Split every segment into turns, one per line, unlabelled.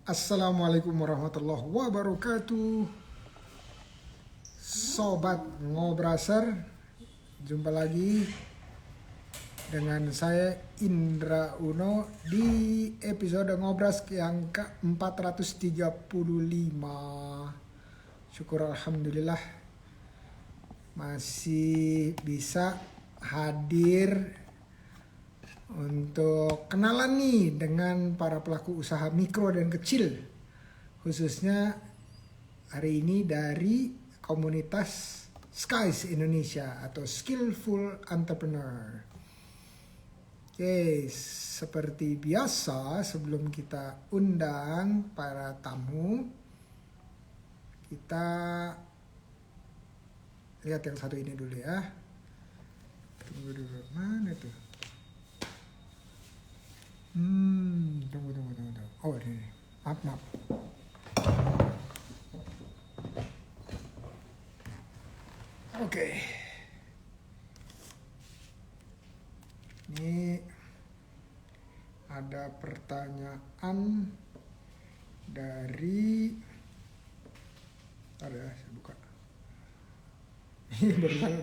Assalamualaikum warahmatullahi wabarakatuh. Sobat Ngobraser, jumpa lagi dengan saya Indra Uno di episode Ngobras yang ke-435. Syukur alhamdulillah masih bisa hadir untuk kenalan nih dengan para pelaku usaha mikro dan kecil, khususnya hari ini dari komunitas Skies Indonesia atau Skillful Entrepreneur. Oke, seperti biasa sebelum kita undang para tamu, kita lihat yang satu ini dulu ya. Tunggu dulu, mana tuh? Tunggu. Oh ini, maaf. Oke. Ini ada pertanyaan dari, saya buka. Ini barusan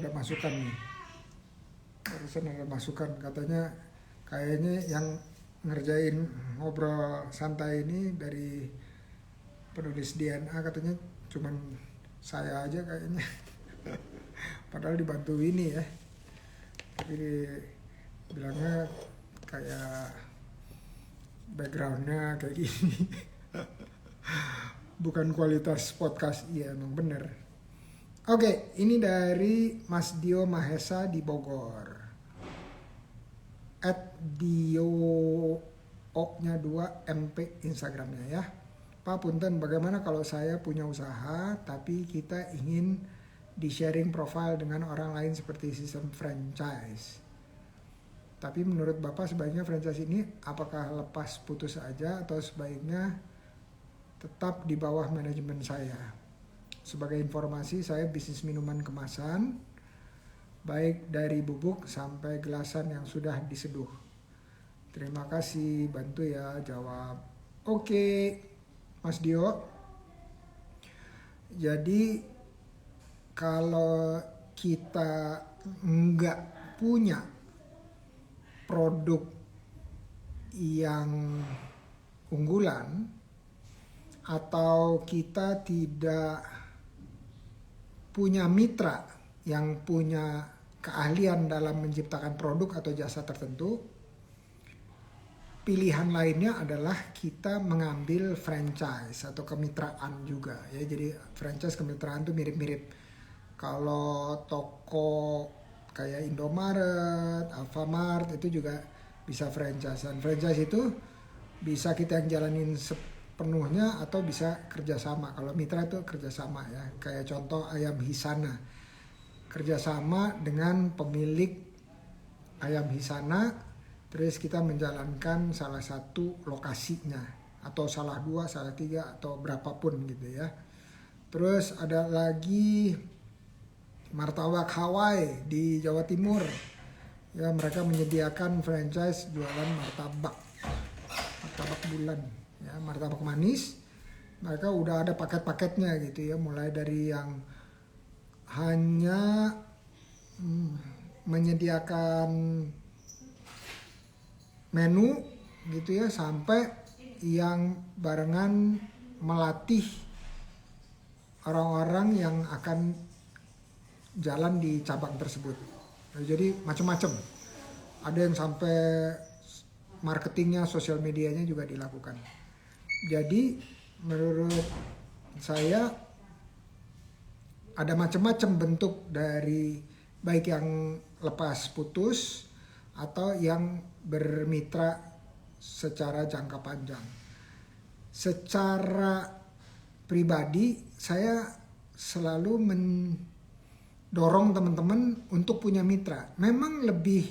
ada masukan katanya kayaknya yang ngerjain ngobrol santai ini dari penulis DNA, katanya cuman saya aja kayaknya. Padahal dibantu ini ya, tapi bilangnya kayak backgroundnya kayak gini. Bukan kualitas podcast. Iya emang bener. Oke, ini dari Mas Dio Mahesa di Bogor. @dio nya 2 MP Instagramnya ya. Pak Punten, bagaimana kalau saya punya usaha tapi kita ingin di sharing profile dengan orang lain seperti sistem franchise? Tapi menurut Bapak sebaiknya franchise ini apakah lepas putus saja atau sebaiknya tetap di bawah manajemen saya? Sebagai informasi, saya bisnis minuman kemasan, baik dari bubuk sampai gelasan yang sudah diseduh. Terima kasih, bantu ya jawab. Oke, Mas Dio. Jadi kalau kita nggak punya produk yang unggulan atau kita tidak punya mitra yang punya keahlian dalam menciptakan produk atau jasa tertentu, pilihan lainnya adalah kita mengambil franchise atau kemitraan juga ya. Jadi franchise kemitraan itu mirip-mirip. Kalau toko kayak Indomaret, Alfamart itu juga bisa franchise. Dan franchise itu bisa kita yang jalanin penuhnya atau bisa kerjasama. Kalau mitra itu kerjasama ya, kayak contoh ayam Hisana, kerjasama dengan pemilik ayam Hisana, terus kita menjalankan salah satu lokasinya atau salah 2, salah 3 atau berapapun gitu ya. Terus ada lagi Martabak Hawaii di Jawa Timur ya, mereka menyediakan franchise jualan martabak bulan ya, martabak manis. Mereka udah ada paket-paketnya gitu ya, mulai dari yang hanya menyediakan menu gitu ya, sampai yang barengan melatih orang-orang yang akan jalan di cabang tersebut. Jadi macam-macam. Ada yang sampai marketingnya, sosial medianya juga dilakukan. Jadi menurut saya ada macam-macam bentuk dari baik yang lepas putus atau yang bermitra secara jangka panjang. Secara pribadi saya selalu mendorong teman-teman untuk punya mitra. Memang lebih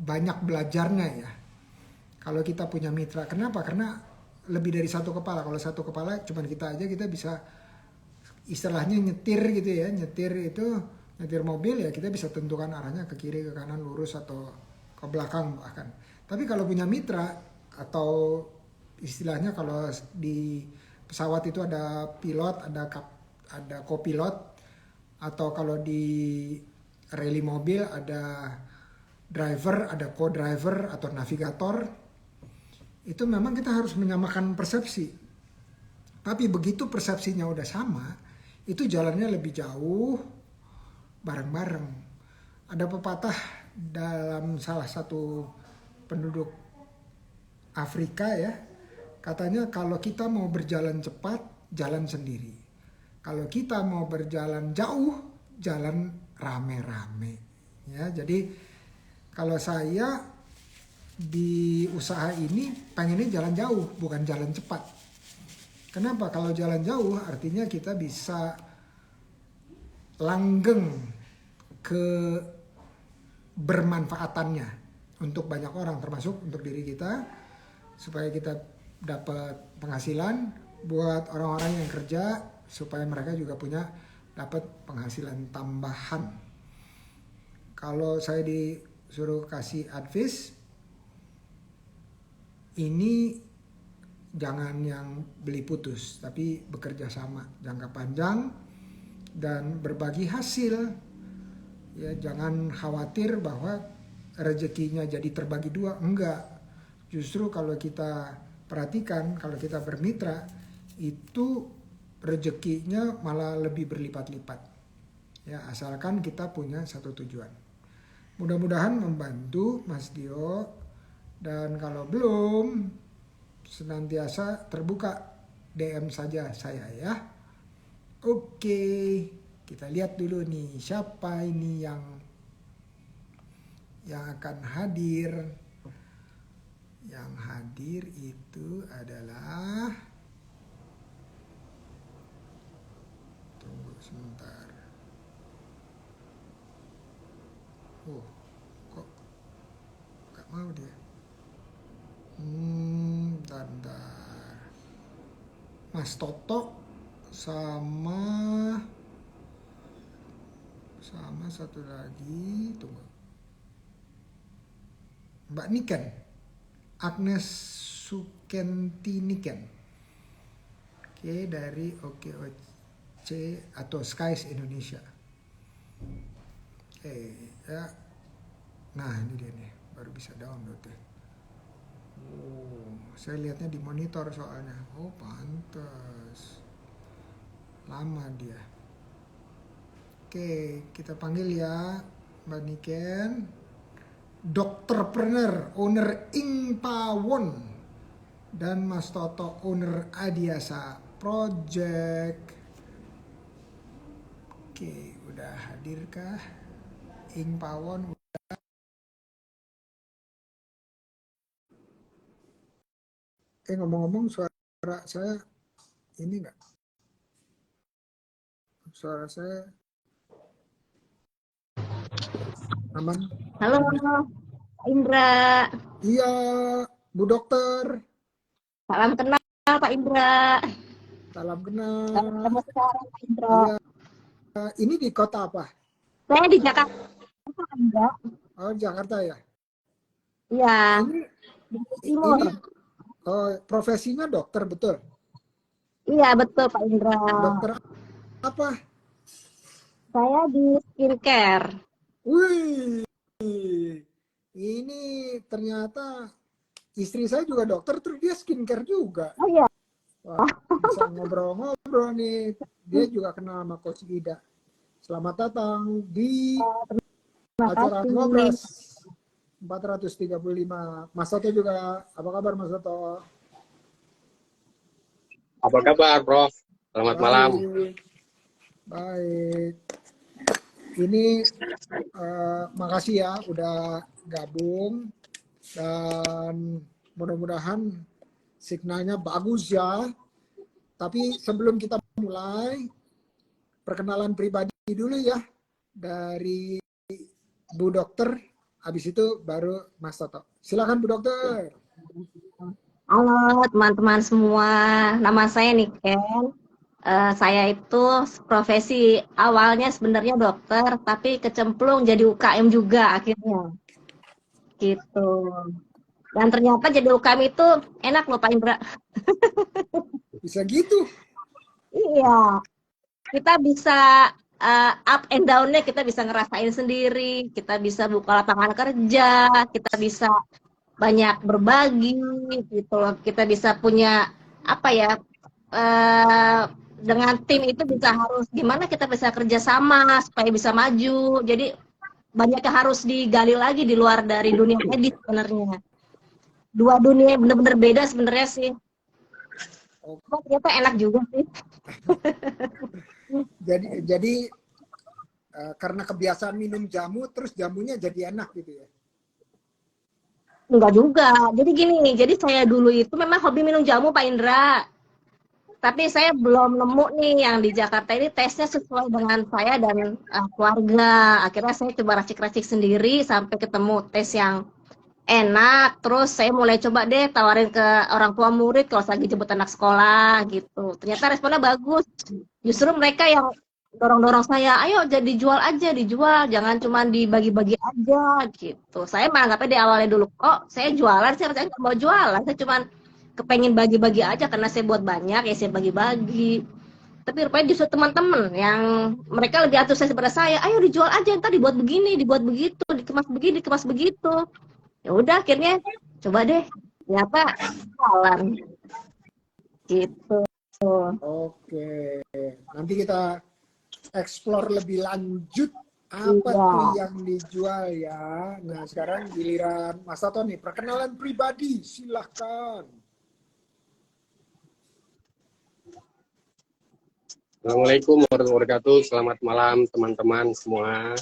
banyak belajarnya ya kalau kita punya mitra. Kenapa? Karena lebih dari satu kepala. Kalau satu kepala cuma kita aja, kita bisa istilahnya nyetir gitu ya. Nyetir mobil ya, kita bisa tentukan arahnya ke kiri, ke kanan, lurus atau ke belakang bahkan. Tapi kalau punya mitra atau istilahnya kalau di pesawat itu ada pilot, ada kopilot, atau kalau di rally mobil ada driver, ada co-driver atau navigator, itu memang kita harus menyamakan persepsi. Tapi begitu persepsinya udah sama, itu jalannya lebih jauh bareng-bareng. Ada pepatah dalam salah satu penduduk Afrika ya, katanya kalau kita mau berjalan cepat, jalan sendiri. Kalau kita mau berjalan jauh, jalan rame-rame. Ya, jadi kalau saya di usaha ini pengennya jalan jauh, bukan jalan cepat. Kenapa? Kalau jalan jauh artinya kita bisa langgeng ke bermanfaatannya untuk banyak orang, termasuk untuk diri kita, supaya kita dapat penghasilan, buat orang-orang yang kerja supaya mereka juga punya dapat penghasilan tambahan. Kalau saya disuruh kasih advice, ini jangan yang beli putus, tapi bekerja sama jangka panjang dan berbagi hasil. Ya, jangan khawatir bahwa rezekinya jadi terbagi dua, enggak. Justru kalau kita perhatikan, kalau kita bermitra, itu rezekinya malah lebih berlipat-lipat. Ya, asalkan kita punya satu tujuan. Mudah-mudahan membantu Mas Dio, dan kalau belum, senantiasa terbuka DM saja saya ya. Oke, kita lihat dulu nih siapa ini yang akan hadir. Yang hadir itu adalah, tunggu sebentar. Oh, kok gak mau dia? Bentar. Mas Toto sama satu lagi, tunggu. Mbak Niken, Agnes Sukenti Niken. Oke, dari OKOC atau Skies Indonesia. Oke, ya. Nah, ini dia nih, baru bisa download ya. Oh, saya lihatnya di monitor soalnya. Oh, pantas. Lama dia. Oke, kita panggil ya Mbak Niken. Dokterpreneur, owner Ingpawon. Dan Mas Toto, owner Adiasa Project. Oke, udah hadirkah Ingpawon? Ngomong-ngomong, suara saya ini enggak? Suara saya aman?
Halo, Pak Indra.
Iya, Bu Dokter.
Salam kenal, Pak Indra.
Salam kenal.
Salam ketemu sekarang, Pak Indra.
Iya, ini di kota apa?
Saya di Jakarta, Pak Indra.
Oh, Jakarta ya?
Iya,
Ini,
di Timur.
ini profesinya dokter, betul?
Iya, betul, Pak Indra.
Dokter apa?
Saya di skincare.
Wih, ini ternyata istri saya juga dokter, terus dia skincare juga.
Oh iya.
Wah, bisa ngobrol-ngobrol nih. Dia juga kenal sama Coach Ida. Selamat datang di
Terima
acara
kasih.
Ngobras 435. Mas Toto juga, apa kabar Mas Toto?
Apa kabar, Prof? Selamat malam.
Baik. Ini makasih ya udah gabung, dan mudah-mudahan signalnya bagus ya. Tapi sebelum kita mulai, perkenalan pribadi dulu ya dari Bu Dokter, habis itu baru Mas Toto. Silakan Bu Dokter.
Halo teman-teman semua, nama saya Niken. Saya itu profesi awalnya sebenarnya dokter, tapi kecemplung jadi UKM juga akhirnya. gitu. Dan ternyata jadi UKM itu enak loh Pak Indra.
Bisa gitu.
Iya, kita bisa up and down-nya kita bisa ngerasain sendiri, kita bisa buka lapangan kerja, kita bisa banyak berbagi gitu loh. Kita bisa punya apa ya? eh, dengan tim itu bisa harus gimana kita bisa kerjasama supaya bisa maju. Jadi banyak yang harus digali lagi di luar dari dunia medis sebenarnya. Dua dunia yang benar-benar beda sebenarnya sih. Cuma ternyata enak juga sih.
Jadi karena kebiasaan minum jamu, terus jamunya jadi enak gitu ya.
Enggak juga. Jadi gini, jadi saya dulu itu memang hobi minum jamu Pak Indra. Tapi saya belum nemu nih yang di Jakarta ini tesnya sesuai dengan saya dan keluarga. Akhirnya saya coba racik-racik sendiri sampai ketemu tes yang enak. Terus saya mulai coba deh tawarin ke orang tua murid kalau lagi jemput anak sekolah gitu. Ternyata responnya bagus. Justru mereka yang dorong-dorong saya, ayo jadi jual aja, dijual, jangan cuma dibagi-bagi aja gitu. Saya menganggapnya di awalnya dulu, kok saya jualan, saya nggak mau jualan, saya cuma kepengen bagi-bagi aja karena saya buat banyak, ya saya bagi-bagi. Tapi rupanya justru teman-teman yang mereka lebih antusias daripada saya, ayo dijual aja, ntar dibuat begini, dibuat begitu, dikemas begini, dikemas begitu. Ya udah akhirnya coba deh, ternyata jualan gitu.
Oke, nanti kita explore lebih lanjut apa
Iya.
tuh yang dijual ya. Nah sekarang giliran Mas Toto nih, perkenalan pribadi, silahkan.
Assalamualaikum warahmatullahi wabarakatuh. Selamat malam teman-teman semua.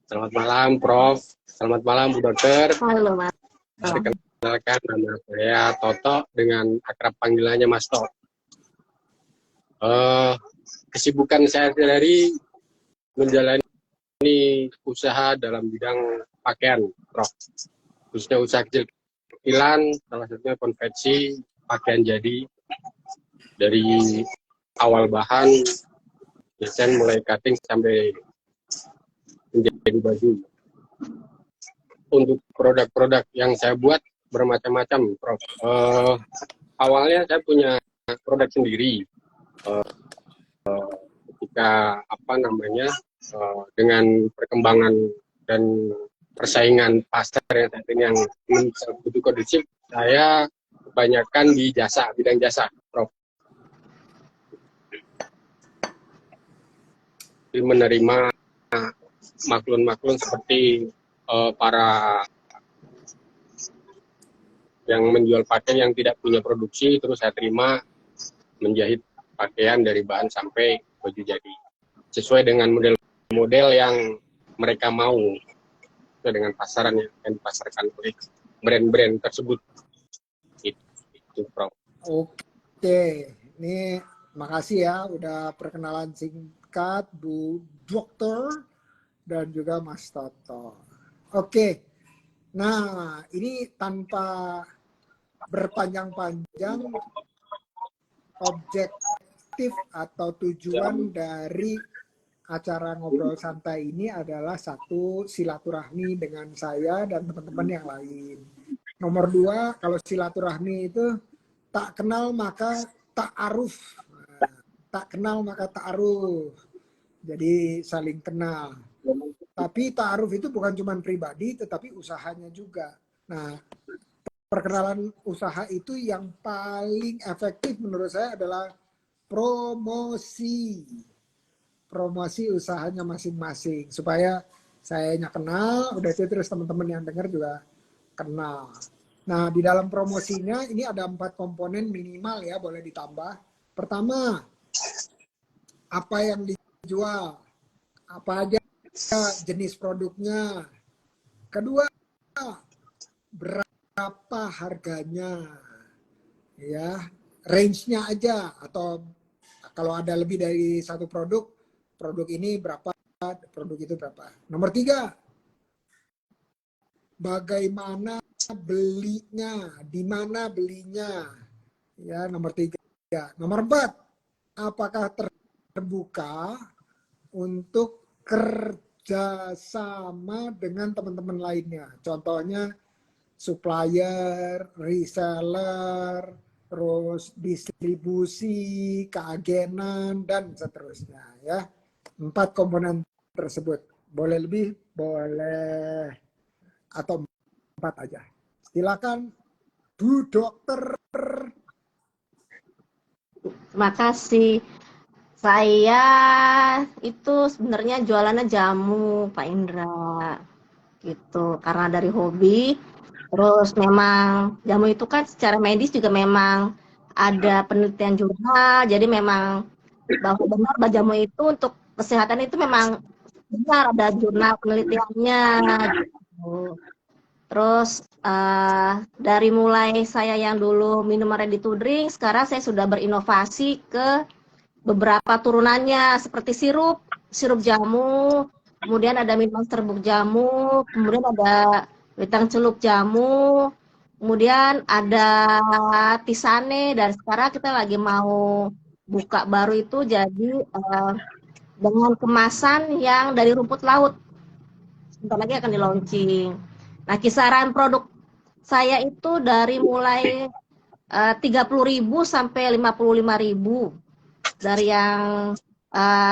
Selamat malam Prof. Selamat malam Bu Dokter.
Halo Mas.
Perkenalkan nama saya Toto dengan akrab panggilannya Mas Tok. Kesibukan saya sehari menjalani usaha dalam bidang pakaian, Prof. Khususnya usaha kecil-kecilan, salah satunya konveksi pakaian jadi dari awal bahan desain mulai cutting sampai menjadi baju. Untuk produk-produk yang saya buat bermacam-macam, Prof. Awalnya saya punya produk sendiri. Ketika dengan perkembangan dan persaingan pasar yang saat ini yang begitu kondusif, saya kebanyakan di bidang jasa, Prof. Menerima maklun-maklun seperti para yang menjual pakaian yang tidak punya produksi, terus saya terima menjahit pakaian dari bahan sampai baju jadi sesuai dengan model-model yang mereka mau, sesuai dengan pasaran yang dipasarkan oleh brand-brand tersebut. Itu Prof.
Oke, ini makasih ya udah perkenalan singkat Bu Dokter dan juga Mas Toto. Oke, nah ini tanpa berpanjang-panjang, objektif atau tujuan dari acara ngobrol santai ini adalah satu, silaturahmi dengan saya dan teman-teman yang lain. Nomor dua, kalau silaturahmi itu tak kenal maka ta'aruf. Tak kenal maka ta'aruf. Jadi saling kenal. Tapi ta'aruf itu bukan cuma pribadi, tetapi usahanya juga. Nah, perkenalan usaha itu yang paling efektif menurut saya adalah promosi. Promosi usahanya masing-masing. Supaya sayanya kenal, udah itu terus teman-teman yang dengar juga kenal. Nah, di dalam promosinya ini ada 4 komponen minimal ya, boleh ditambah. Pertama, apa yang dijual, apa aja jenis produknya. Kedua, berapa harganya, ya, range-nya aja, atau kalau ada lebih dari satu produk ini berapa, produk itu berapa. Nomor 3, bagaimana belinya, di mana belinya, ya. Nomor 3. Nomor 4, apakah terbuka untuk kerjasama dengan teman-teman lainnya. Contohnya supplier, reseller, terus distribusi, keagenan, dan seterusnya ya. 4 komponen tersebut. Boleh lebih, boleh atau 4 aja. Silakan Bu Dokter.
Terima kasih. Saya itu sebenarnya jualannya jamu, Pak Indra. Gitu. Karena dari hobi, terus memang jamu itu kan secara medis juga memang ada penelitian juga. Jadi memang bahwa benar bahwa jamu itu untuk kesehatan itu memang benar ada jurnal penelitiannya gitu. Terus dari mulai saya yang dulu minum ready to drink, sekarang saya sudah berinovasi ke beberapa turunannya seperti sirup jamu, kemudian ada minuman serbuk jamu, kemudian ada witang celup jamu, kemudian ada tisane, dan sekarang kita lagi mau buka baru itu jadi dengan kemasan yang dari rumput laut. Sebentar lagi akan di launching. Nah, kisaran produk saya itu dari mulai 30.000 sampai 55.000. Dari yang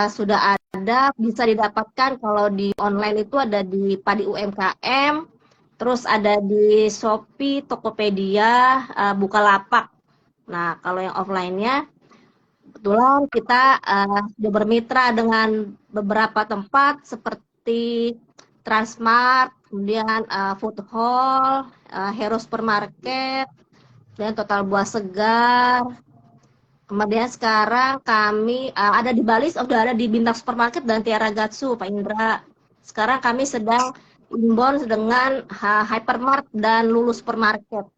sudah ada bisa didapatkan kalau di online itu ada di Padi UMKM, terus ada di Shopee, Tokopedia, Bukalapak. Nah, kalau yang offline-nya kebetulan kita sudah bermitra dengan beberapa tempat seperti Transmart, kemudian Food Hall, Hero Supermarket, dan Total Buah Segar. Kemudian sekarang kami ada di Bali, sudah ada di Bintang Supermarket dan Tiara Gatsu, Pak Indra. Sekarang kami sedang inbound dengan Hypermart dan Lulu Supermarket.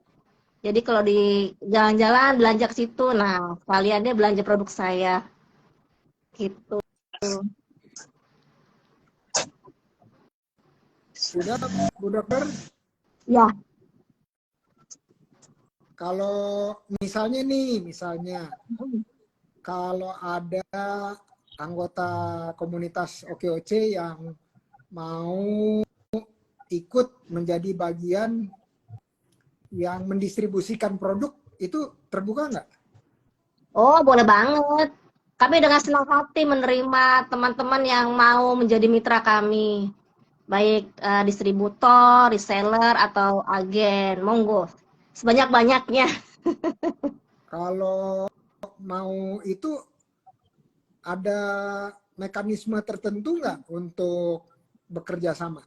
Jadi kalau di jalan-jalan belanja ke situ, nah kalian dia belanja produk saya. Gitu.
Sudah, Bu Dokter?
Ya.
Kalau misalnya kalau ada anggota komunitas OKOC yang mau ikut menjadi bagian yang mendistribusikan produk, itu terbuka nggak?
Oh, boleh banget. Kami dengan senang hati menerima teman-teman yang mau menjadi mitra kami. Baik distributor, reseller, atau agen. Monggo. Sebanyak-banyaknya.
Kalau mau itu ada mekanisme tertentu nggak untuk bekerja sama?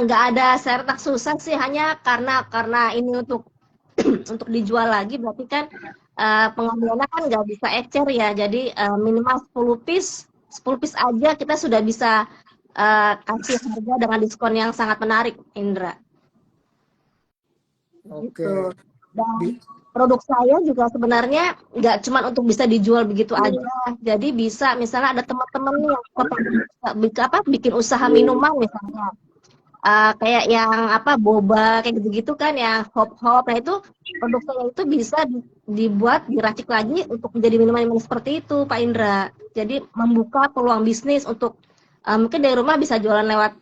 Nggak ada syarat susah sih, hanya karena ini untuk untuk dijual lagi berarti kan pengambilannya kan nggak bisa ecer ya. Jadi minimal 10 piece aja kita sudah bisa kasih harga dengan diskon yang sangat menarik, Indra.
Oke.
Gitu. Dan produk saya juga sebenarnya nggak cuma untuk bisa dijual begitu aja. Jadi bisa misalnya ada teman-teman yang bikin usaha minuman misalnya. Kayak yang boba kayak gitu-gitu kan, yang hop-hop. Nah itu produk saya itu bisa dibuat diracik lagi untuk menjadi minuman-minuman seperti itu, Pak Indra. Jadi membuka peluang bisnis untuk mungkin dari rumah bisa jualan lewat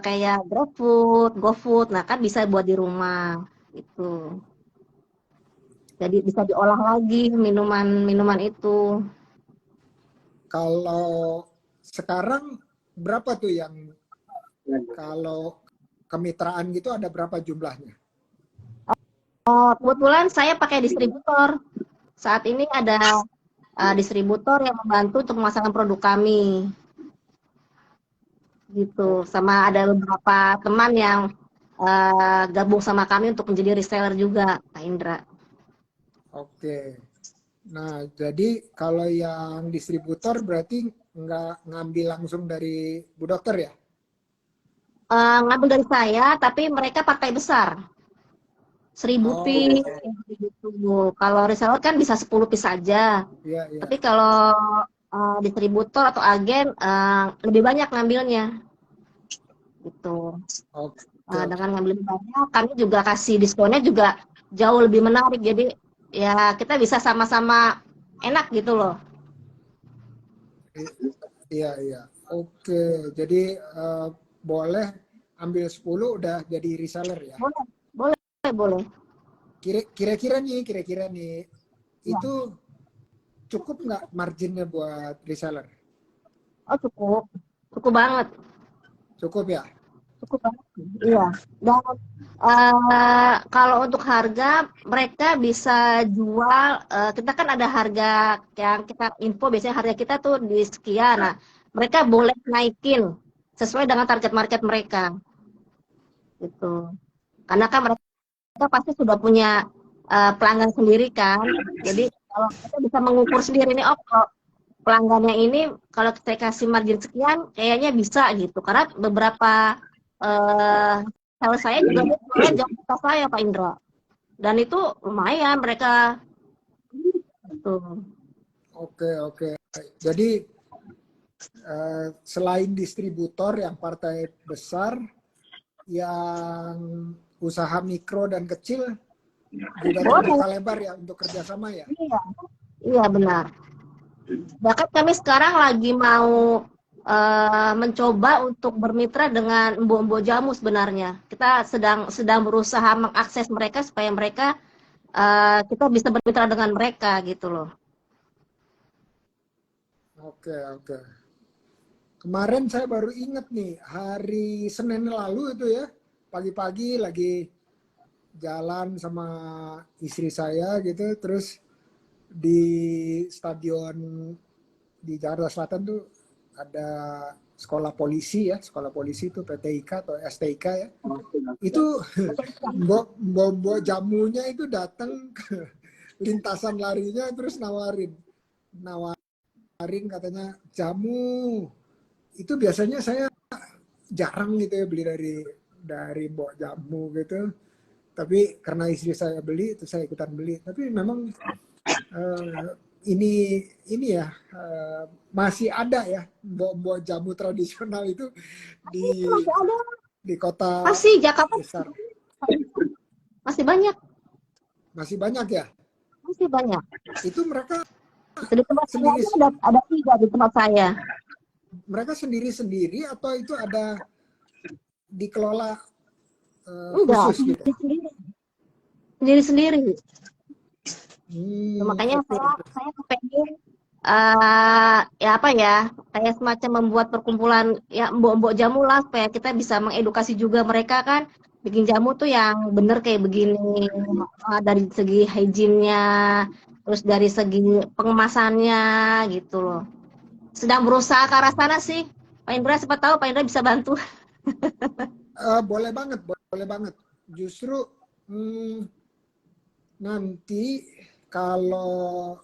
kayak GrabFood, GoFood. Nah kan bisa buat di rumah itu. Jadi bisa diolah lagi minuman itu.
Kalau sekarang berapa tuh yang kalau kemitraan gitu ada berapa jumlahnya?
Kebetulan saya pakai distributor. Saat ini ada distributor yang membantu untuk memasarkan produk kami. Gitu. Sama ada beberapa teman yang gabung sama kami untuk menjadi reseller juga, Pak Indra.
Oke. Nah, jadi kalau yang distributor berarti nggak ngambil langsung dari Bu Dokter ya?
Ngambil dari saya, tapi mereka pakai besar. 1000 piece gitu. Kalau reseller kan bisa 10 piece saja.
Iya, iya.
Tapi kalau distributor atau agen lebih banyak ngambilnya. Gitu.
Oke.
Dengan ngambil lebih banyak, kami juga kasih diskonnya juga jauh lebih menarik. Jadi ya kita bisa sama-sama enak gitu loh.
Iya, iya. Oke. Jadi boleh ambil 10 udah jadi reseller ya.
Boleh, boleh, boleh.
Kira-kira nih
Ya.
itu cukup nggak marginnya buat reseller?
Oh cukup banget,
Cukup ya?
cukup banget. Iya. Dan kalau untuk harga mereka bisa jual, kita kan ada harga yang kita info biasanya harga kita tuh di sekian. Nah, mereka boleh naikin sesuai dengan target market mereka, gitu. Karena kan mereka pasti sudah punya pelanggan sendiri kan. Jadi kalau kita bisa mengukur sendiri nih, oh kalau pelanggannya ini kalau kita kasih margin sekian kayaknya bisa gitu. Karena beberapa sales saya juga dia jualnya jauh di atas saya Pak Indra. Dan itu lumayan mereka gitu.
Oke. Jadi selain distributor yang partai besar, yang usaha mikro dan kecil juga terbuka lebar ya untuk kerjasama ya?
Iya, iya benar. Bahkan kami sekarang lagi mau mencoba untuk bermitra dengan embok-embok jamu sebenarnya. Kita sedang berusaha mengakses mereka supaya mereka kita bisa bermitra dengan mereka gitu loh.
Oke. Kemarin saya baru ingat nih, hari Senin lalu itu ya, pagi-pagi lagi jalan sama istri saya gitu, terus di stadion di Jakarta Selatan tuh ada sekolah polisi itu PTIK atau STIK ya. Itu mbok jamunya itu datang ke lintasan larinya terus nawarin katanya jamu. Itu biasanya saya jarang gitu ya beli dari mbok jamu gitu. Tapi karena istri saya beli, itu saya ikutan beli. Tapi memang ini ya masih ada ya mbok jamu tradisional itu di
Masih ada,
di kota
masih Jakarta
besar.
masih banyak,
Masih banyak ya.
masih banyak.
Itu mereka
Di tempat saya
sendiri
ada 3 di tempat saya.
sendiri atau itu ada dikelola
Enggak,
khusus gitu?
sendiri-sendiri. Makanya
Oke.
saya kepengen ya apa ya, kayak semacam membuat perkumpulan ya mbok-mbok jamu lah supaya kita bisa mengedukasi juga mereka kan bikin jamu tuh yang bener kayak begini, dari segi hygiene-nya, terus dari segi pengemasannya gitu loh. Sedang berusaha ke arah sana sih. Pak Indra siapa tahu Pak Indra bisa bantu.
Boleh banget. Justru nanti kalau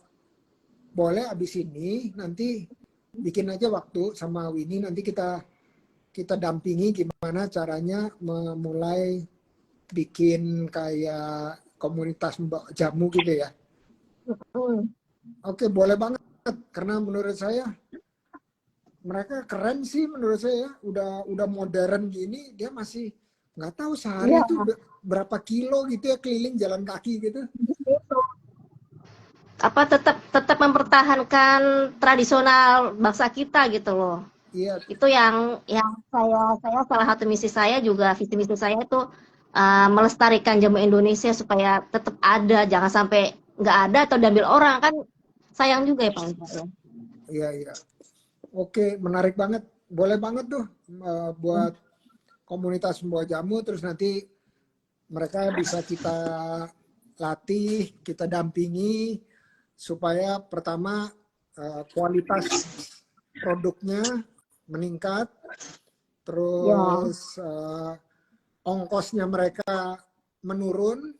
boleh abis ini nanti bikin aja waktu sama Winnie, nanti kita dampingi gimana caranya memulai bikin kayak komunitas mbak jamu gitu ya. Oke, boleh banget karena menurut saya mereka keren sih menurut saya. Udah modern gini, dia masih nggak tahu sehari
Iya,
itu berapa kilo gitu ya keliling jalan kaki gitu.
gitu. Apa tetap mempertahankan tradisional bangsa kita gitu loh.
Iya,
Itu yang saya salah satu misi saya juga visi misi saya itu melestarikan jamu Indonesia supaya tetap ada, jangan sampai nggak ada atau diambil orang kan sayang juga ya Pak Indra.
iya. Oke, menarik banget. Boleh banget tuh buat komunitas membawa jamu, terus nanti mereka bisa kita latih, kita dampingi supaya pertama kualitas produknya meningkat, terus ongkosnya mereka menurun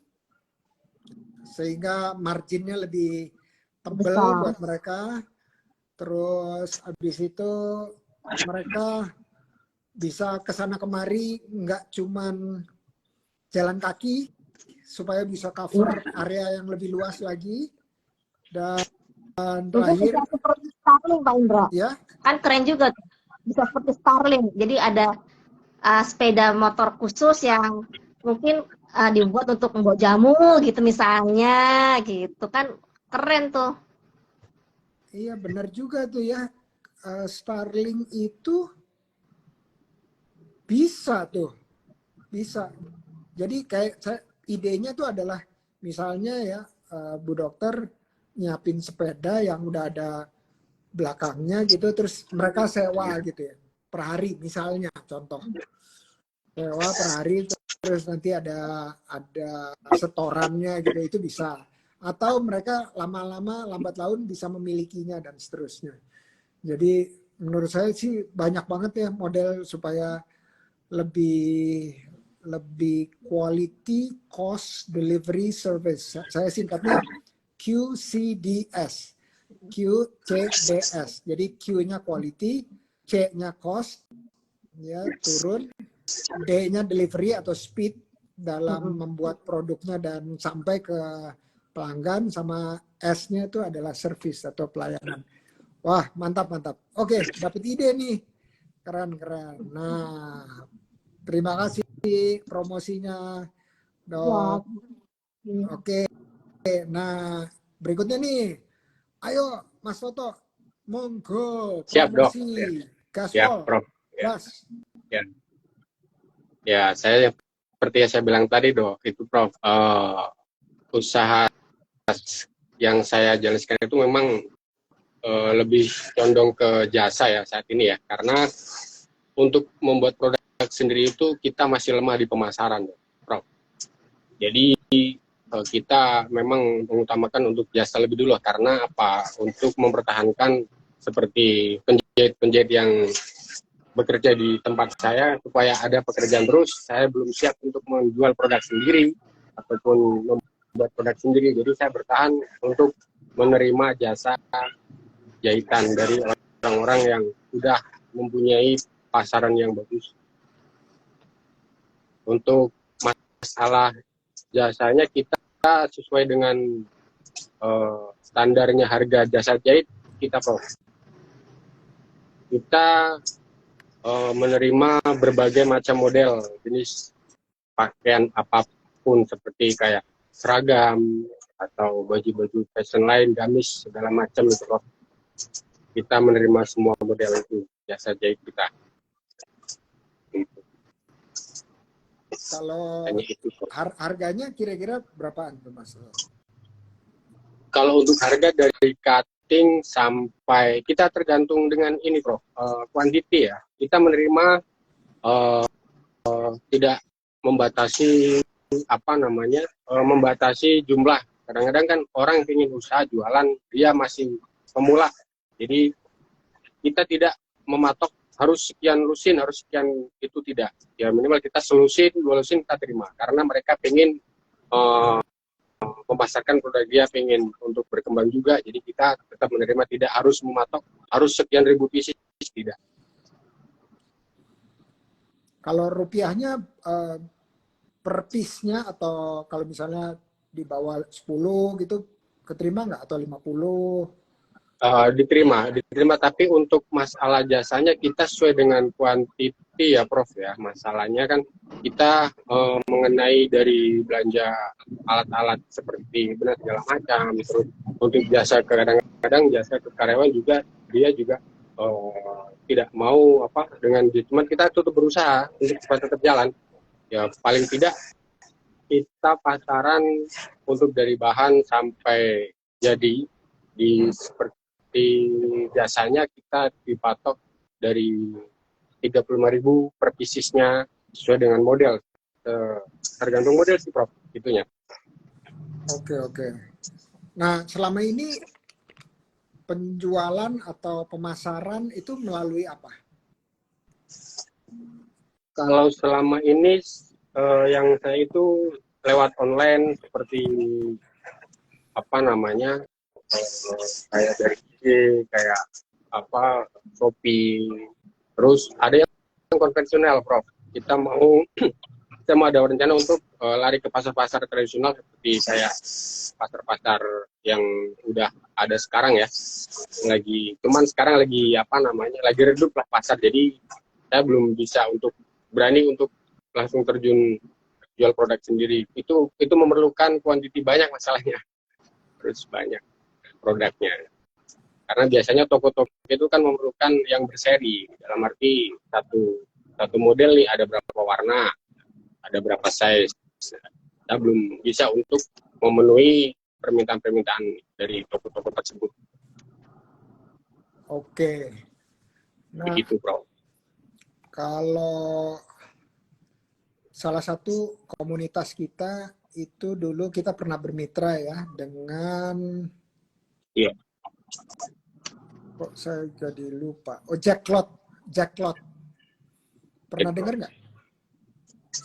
sehingga marginnya lebih tebal
Besar.
buat mereka. Terus habis itu mereka bisa kesana kemari, nggak cuman jalan kaki, supaya bisa cover area yang lebih luas lagi. Dan terakhir,
bisa seperti Starling Pak Indra.
ya,
Kan keren juga tuh. Bisa seperti Starling. Jadi ada sepeda motor khusus yang mungkin dibuat untuk membawa jamu gitu misalnya gitu kan keren tuh.
iya benar juga tuh ya. Starling itu bisa tuh bisa. Jadi kayak idenya tuh adalah misalnya ya Bu Dokter nyiapin sepeda yang udah ada belakangnya gitu, terus mereka sewa gitu ya per hari misalnya, contoh sewa per hari, terus nanti ada setorannya gitu, itu bisa. Atau mereka lama-lama lambat laun bisa memilikinya dan seterusnya. Jadi menurut saya sih banyak banget ya model supaya lebih lebih quality cost delivery service. Saya singkatnya QCDS. QCDS. Jadi Q-nya quality, C-nya cost ya turun, D-nya delivery atau speed dalam membuat produknya dan sampai ke pelanggan, sama S-nya itu adalah service atau pelayanan. Wah, mantap mantap. Oke, dapat ide nih. Keren keren. Nah, terima kasih promosinya, Dok. Oke. Nah, berikutnya nih. Ayo, Mas Toto. Monggo,
Siap, Dok.
promosi.
Ya. Siap,
Gaspol.
Prof. Ya.
Gas.
Ya. Ya, saya seperti yang saya bilang tadi, Dok, itu Prof, usaha yang saya jelaskan itu memang lebih condong ke jasa ya saat ini ya, karena untuk membuat produk sendiri itu kita masih lemah di pemasaran, Prof. Jadi kita memang mengutamakan untuk jasa lebih dulu, karena apa? Untuk mempertahankan seperti penjahit-penjahit yang bekerja di tempat saya, supaya ada pekerjaan terus. Saya belum siap untuk menjual produk sendiri ataupun membuat produk sendiri, jadi saya bertahan untuk menerima jasa jahitan dari orang-orang yang sudah mempunyai pasaran yang bagus. Untuk masalah jasanya, kita sesuai dengan standarnya harga jasa jahit kita, Prof. Kita menerima berbagai macam model jenis pakaian apapun, seperti kayak seragam atau baju-baju fashion lain, gamis segala macam itu, Prof. Kita menerima semua model itu jasa jahit kita.
Kalau harganya kira-kira berapaan tuh, Mas?
Kalau untuk harga dari cutting sampai, kita tergantung dengan ini, Prof, quantity ya. Kita menerima tidak membatasi membatasi jumlah. Kadang-kadang kan orang yang ingin usaha jualan, dia masih pemula. Jadi kita tidak mematok harus sekian lusin, harus sekian, itu tidak. Ya minimal kita selusin, 2 lusin kita terima. Karena mereka pengen memasarkan produk dia, pengen untuk berkembang juga. Jadi kita tetap menerima, tidak harus mematok harus sekian ribu pieces, tidak.
Kalau rupiahnya per piece-nya, atau kalau misalnya di bawah 10 gitu, keterima nggak? Atau 50?
Diterima, tapi untuk masalah jasanya kita sesuai dengan kuantiti ya, Prof ya. Masalahnya kan kita mengenai dari belanja alat-alat seperti benar segala macam, terus untuk jasa, kadang-kadang jasa ke karyawan juga, dia juga tidak mau dengan, cuman kita tutup berusaha untuk supaya tetap jalan. Ya paling tidak kita pasaran untuk dari bahan sampai jadi seperti jasanya kita dipatok dari 35.000 per piecesnya, sesuai dengan model. Tergantung model sih, Prof, itunya.
Oke. Nah, selama ini penjualan atau pemasaran itu melalui apa?
Kalau selama ini yang saya itu lewat online, seperti kayak dari kayak Shopee, terus ada yang konvensional, Prof. Kita mau ada rencana untuk lari ke pasar-pasar tradisional, seperti kayak pasar-pasar yang udah ada sekarang ya. Cuman sekarang lagi lagi redup lah pasar, jadi saya belum bisa untuk berani untuk langsung terjun jual produk sendiri. Itu memerlukan kuantiti banyak masalahnya, terus banyak produknya. Karena biasanya toko-toko itu kan memerlukan yang berseri, dalam arti satu model nih ada berapa warna. ada berapa size. Kita belum bisa untuk memenuhi permintaan-permintaan dari toko-toko tersebut.
Oke. Nah,
Begitu, Bro.
kalau salah satu komunitas kita itu dulu kita pernah bermitra ya dengan
Iya.
kok saya jadi lupa. Oh, Jack Cloth. Jack Cloth. Pernah dengar nggak?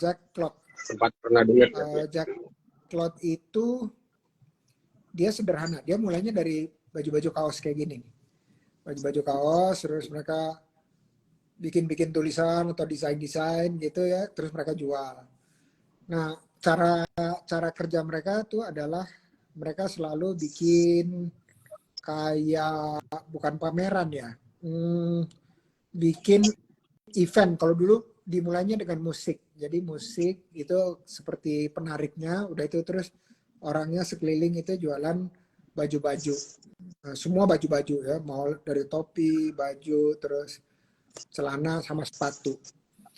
Jack Cloth.
Sempat pernah dengar.
Jack Cloth itu dia sederhana. Dia mulainya dari baju-baju kaos kayak gini. Baju-baju kaos, terus mereka bikin-bikin tulisan atau desain-desain gitu ya, terus mereka jual. Nah, cara kerja mereka tuh adalah mereka selalu bikin kayak bukan pameran ya, bikin event. Kalau dulu dimulainya dengan musik, jadi musik itu seperti penariknya, udah itu terus orangnya sekeliling itu jualan baju-baju, semua baju-baju ya, mau dari topi, baju, terus celana sama sepatu.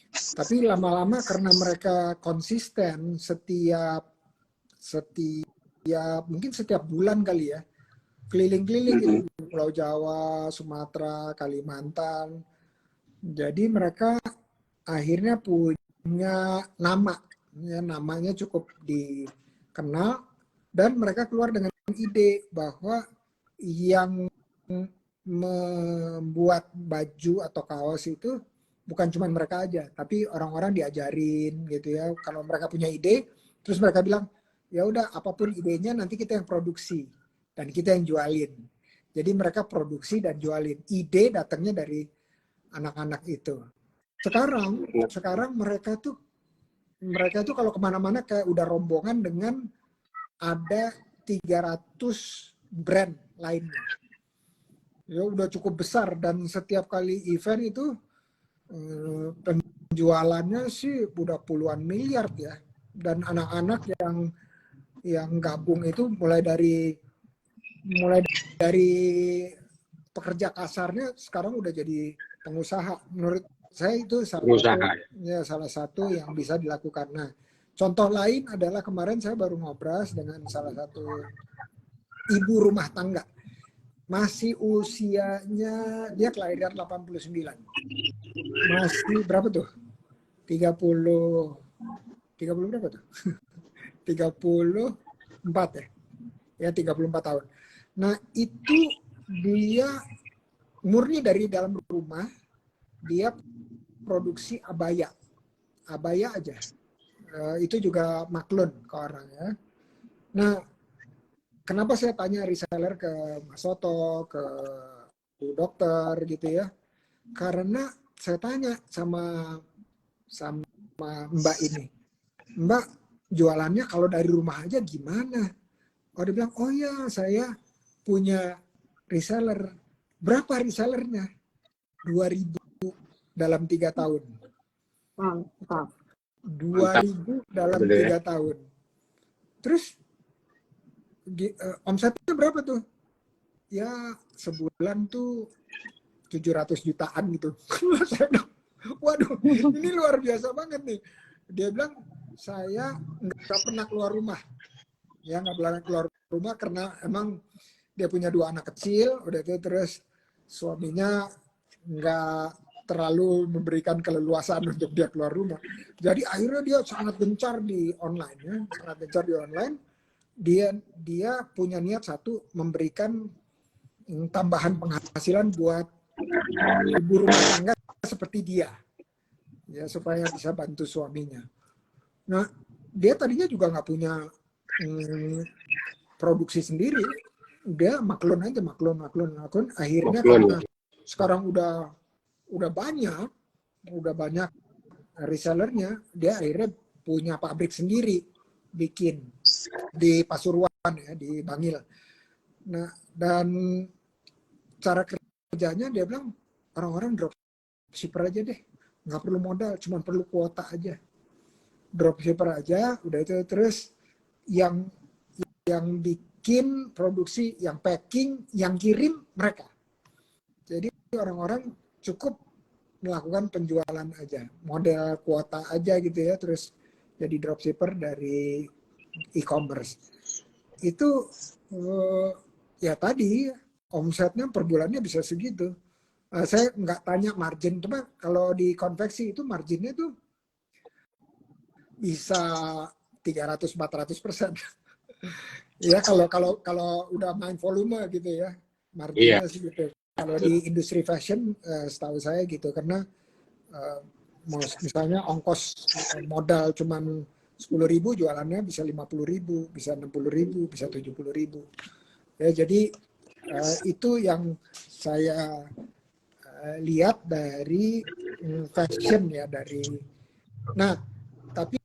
Tapi lama-lama karena mereka konsisten setiap mungkin setiap bulan kali ya, keliling-keliling gitu, di Pulau Jawa, Sumatera, Kalimantan. Jadi mereka akhirnya punya nama, ya, namanya cukup dikenal, dan mereka keluar dengan ide bahwa yang membuat baju atau kaos itu bukan cuma mereka aja, tapi orang-orang diajarin gitu ya. Kalau mereka punya ide, terus mereka bilang, ya udah apapun idenya nanti kita yang produksi dan kita yang jualin. Jadi mereka produksi dan jualin. Ide datangnya dari anak-anak itu. Sekarang mereka tuh kalau kemana-mana kayak udah rombongan dengan ada 300 brand lainnya. Ya udah cukup besar, dan setiap kali event itu penjualannya sih udah puluhan miliar ya. Dan anak-anak yang gabung itu mulai dari pekerja kasarnya sekarang udah jadi pengusaha. Menurut saya itu salah satu yang bisa dilakukan. Nah, contoh lain adalah kemarin saya baru ngobras dengan salah satu ibu rumah tangga. Masih usianya, dia kelahiran 89. Masih berapa tuh? 30 berapa tuh? 34 ya? Ya 34 tahun. Nah itu dia murni dari dalam rumah, dia produksi abaya aja. Itu juga maklun ke orang ya. Nah, kenapa saya tanya reseller ke Mas Soto, ke Bu Dokter gitu ya? Karena saya tanya sama Mbak ini, Mbak jualannya kalau dari rumah aja gimana? Oh, dia bilang, oh ya saya punya reseller. Berapa resellernya? 2.000 dalam 3 tahun. 2.000 dalam 3 tahun. Terus omsetnya berapa tuh? Ya sebulan tuh 700 jutaan gitu. Waduh, ini luar biasa banget nih. Dia bilang, saya nggak pernah keluar rumah. Ya nggak pernah keluar rumah karena emang dia punya 2 anak kecil, udah itu terus suaminya nggak terlalu memberikan keleluasaan untuk dia keluar rumah. Jadi akhirnya dia sangat gencar di online ya, sangat gencar di online. Dia punya niat satu, memberikan tambahan penghasilan buat ibu rumah tangga seperti dia, ya supaya bisa bantu suaminya. Nah dia tadinya juga nggak punya produksi sendiri, dia maklun aja, maklun. Akhirnya karena sekarang udah banyak resellernya, dia akhirnya punya pabrik sendiri, bikin di Pasuruan ya, di Bangil. Nah, dan cara kerjanya dia bilang, orang-orang dropshipper aja deh, nggak perlu modal, cuma perlu kuota aja. Dropshipper aja, udah itu terus yang bikin produksi, yang packing, yang kirim mereka. Jadi orang-orang cukup melakukan penjualan aja, model kuota aja gitu ya, terus jadi dropshipper dari e-commerce. Itu ya tadi omsetnya per bulannya bisa segitu. Saya nggak tanya margin, cuma kalau di konveksi itu marginnya tuh bisa 300-400%. Ya kalau udah main volume gitu ya,
Iya,
marginnya segitu. Kalau di industri fashion, setahu saya gitu, karena misalnya ongkos modal cuman 10.000, jualannya bisa 50.000, bisa 60.000, bisa 70.000. Ya, jadi itu yang saya lihat dari fashion ya, Nah, tapi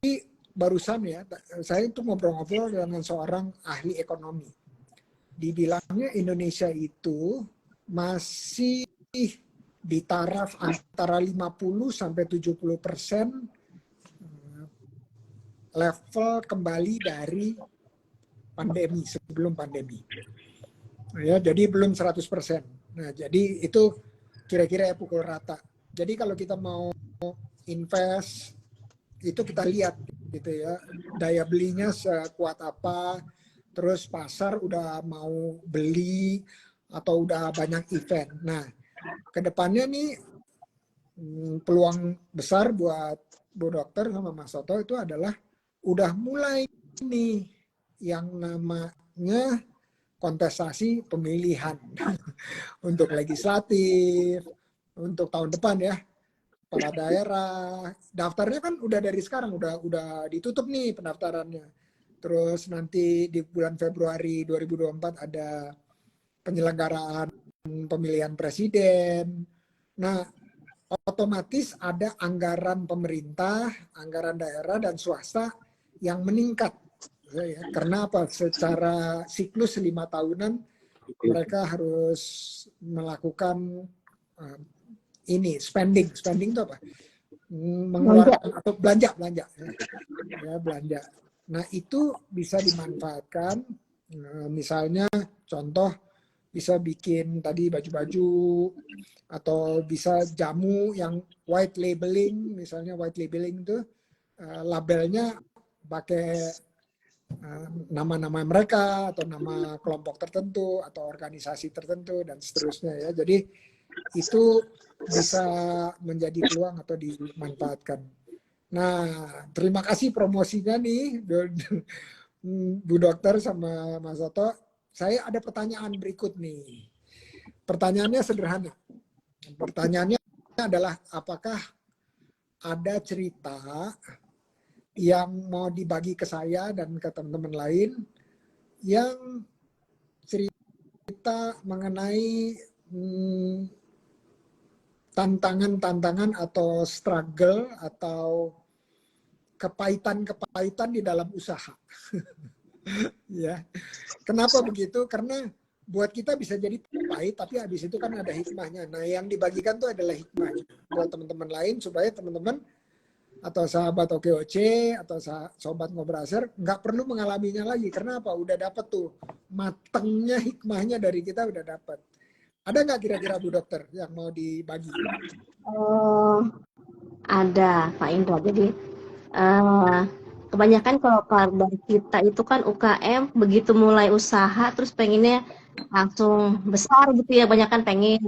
barusan ya, saya itu ngobrol-ngobrol dengan seorang ahli ekonomi. Dibilangnya Indonesia itu masih di taraf antara 50 sampai 70% level kembali dari pandemi, sebelum pandemi. Ya, jadi belum 100%. Nah, jadi itu kira-kira ya pukul rata. Jadi kalau kita mau invest, itu kita lihat gitu ya, daya belinya sekuat apa, terus pasar udah mau beli atau udah banyak event. Nah, kedepannya nih peluang besar buat Bu Dokter sama Mas Soto itu adalah udah mulai nih yang namanya kontestasi pemilihan untuk legislatif, untuk tahun depan ya, kepala daerah. Daftarnya kan udah dari sekarang, udah ditutup nih pendaftarannya. Terus nanti di bulan Februari 2024 ada penyelenggaraan pemilihan presiden. Nah, otomatis ada anggaran pemerintah, anggaran daerah dan swasta yang meningkat. Karena apa? Secara siklus 5 tahunan mereka harus melakukan ini spending itu apa? Mengeluarkan atau belanja ya, belanja. Nah, itu bisa dimanfaatkan, misalnya contoh bisa bikin tadi baju-baju atau bisa jamu yang white labeling, misalnya white labeling itu labelnya pakai nama-nama mereka atau nama kelompok tertentu atau organisasi tertentu dan seterusnya ya. Jadi itu bisa menjadi peluang atau dimanfaatkan. Nah, terima kasih promosinya nih Bu Dokter sama Mas Soto. Saya ada pertanyaan berikut nih. Pertanyaannya sederhana. Pertanyaannya adalah apakah ada cerita yang mau dibagi ke saya dan ke teman-teman lain yang cerita mengenai tantangan-tantangan atau struggle atau kepahitan-kepahitan di dalam usaha. Ya. Kenapa begitu? Karena buat kita bisa jadi pahit, tapi habis itu kan ada hikmahnya. Nah, yang dibagikan tuh adalah hikmahnya buat teman-teman lain supaya teman-teman atau sahabat OKOC atau sobat Ngobraser nggak perlu mengalaminya lagi. Karena apa? Udah dapat tuh matengnya, hikmahnya dari kita udah dapat. Ada nggak kira-kira Bu Dokter yang mau dibagi?
Ada Pak Indra. Jadi kebanyakan kalau dari kita itu kan UKM begitu mulai usaha terus pengennya langsung besar gitu ya, banyak kan pengen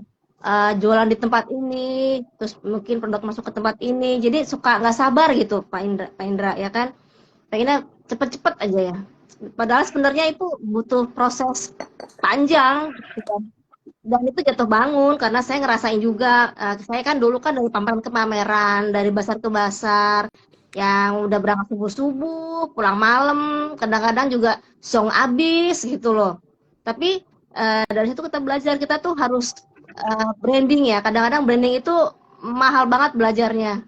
jualan di tempat ini, terus mungkin produk masuk ke tempat ini, jadi suka nggak sabar gitu Pak Indra ya kan, pengennya cepet-cepet aja ya. Padahal sebenarnya itu butuh proses panjang gitu. Dan itu jatuh bangun karena saya ngerasain juga, saya kan dulu kan dari pameran ke pameran, dari basar ke basar, yang udah berangkat subuh-subuh, pulang malam, kadang-kadang juga song abis gitu loh. Tapi dari situ kita belajar, kita tuh harus branding ya. Kadang-kadang branding itu mahal banget belajarnya,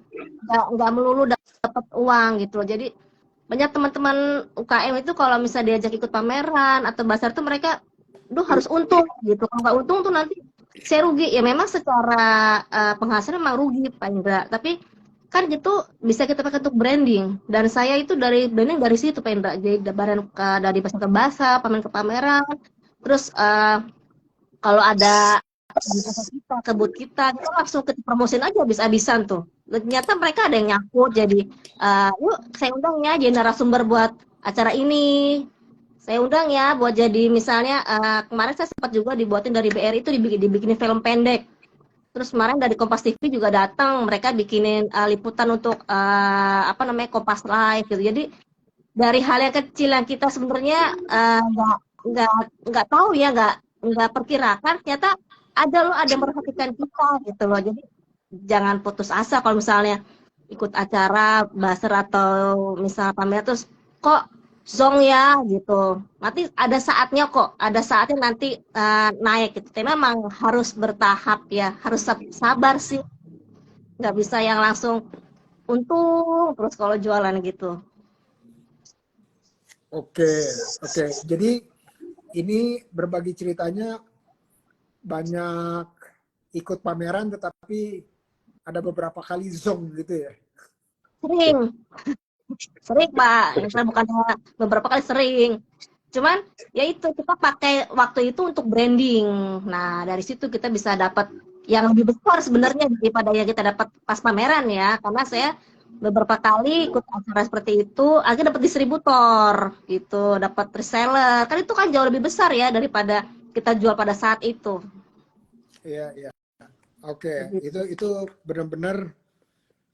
nggak melulu dapat uang gitu loh. Jadi banyak teman-teman UKM itu kalau misalnya diajak ikut pameran atau basar tuh mereka harus untung gitu. Kalau nggak untung tuh nanti saya rugi. Ya memang secara penghasilan memang rugi Pak Indra. Tapi kan gitu bisa kita pakai untuk branding. Dan saya itu dari branding dari situ Pak Indra. Jadi dari pasar ke basar, pameran ke pameran. Terus kalau ada kita, kebut kita langsung kita promosin aja habis-habisan tuh. Ternyata mereka ada yang nyangkut jadi yuk saya undang ya jadi narasumber buat acara ini. Saya undang ya buat jadi misalnya kemarin saya sempat juga dibuatin dari BRI itu dibikinin film pendek. Terus kemarin dari Kompas TV juga datang, mereka bikinin liputan untuk apa namanya Kompas Live gitu. Jadi dari hal yang kecil yang kita sebenarnya nggak nggak tahu ya, nggak perkirakan, ternyata ada yang memperhatikan kita gitu loh. Jadi jangan putus asa kalau misalnya ikut acara buzzer atau misal pamer terus kok zong ya gitu. Nanti ada saatnya kok, ada saatnya nanti naik gitu. Tapi memang harus bertahap ya, harus sabar sih. Nggak bisa yang langsung untung terus kalau jualan gitu.
Oke, oke. Jadi ini berbagi ceritanya banyak ikut pameran tetapi ada beberapa kali zong gitu ya.
Sering, sering Pak. Saya bukan beberapa kali sering. Cuman ya itu kita pakai waktu itu untuk branding. Nah dari situ kita bisa dapat yang lebih besar sebenarnya daripada yang kita dapat pas pameran ya. Karena saya beberapa kali ikut acara seperti itu, akhirnya dapat distributor gitu, dapat reseller. Kan itu kan jauh lebih besar ya daripada kita jual pada saat itu.
Iya, iya. Oke, itu benar-benar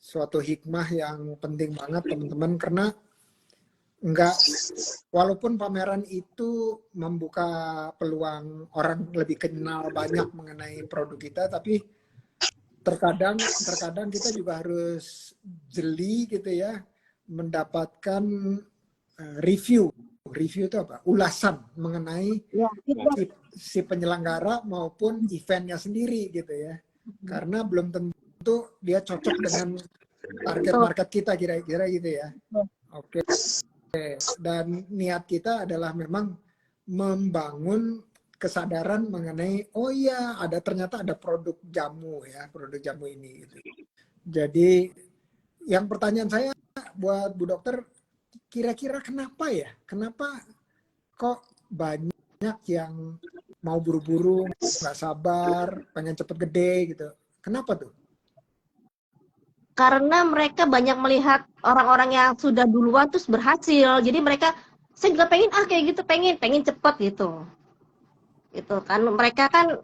suatu hikmah yang penting banget teman-teman karena enggak walaupun pameran itu membuka peluang orang lebih kenal banyak mengenai produk kita, tapi terkadang kita juga harus jeli gitu ya mendapatkan review itu apa? Ulasan mengenai
Ya,
si penyelenggara maupun eventnya sendiri gitu ya. Karena belum tentu dia cocok dengan target market kita kira-kira gitu ya. Oke. Dan niat kita adalah memang membangun kesadaran mengenai oh iya ternyata ada produk jamu ya, produk jamu ini gitu. Jadi yang pertanyaan saya buat Bu Dokter, kira-kira kenapa ya? Kenapa kok banyak yang mau buru-buru, nggak sabar, pengen cepet gede gitu? Kenapa tuh?
karena mereka banyak melihat orang-orang yang sudah duluan terus berhasil. Jadi mereka saya juga pengen kayak gitu, pengen cepet gitu. Gitu kan mereka kan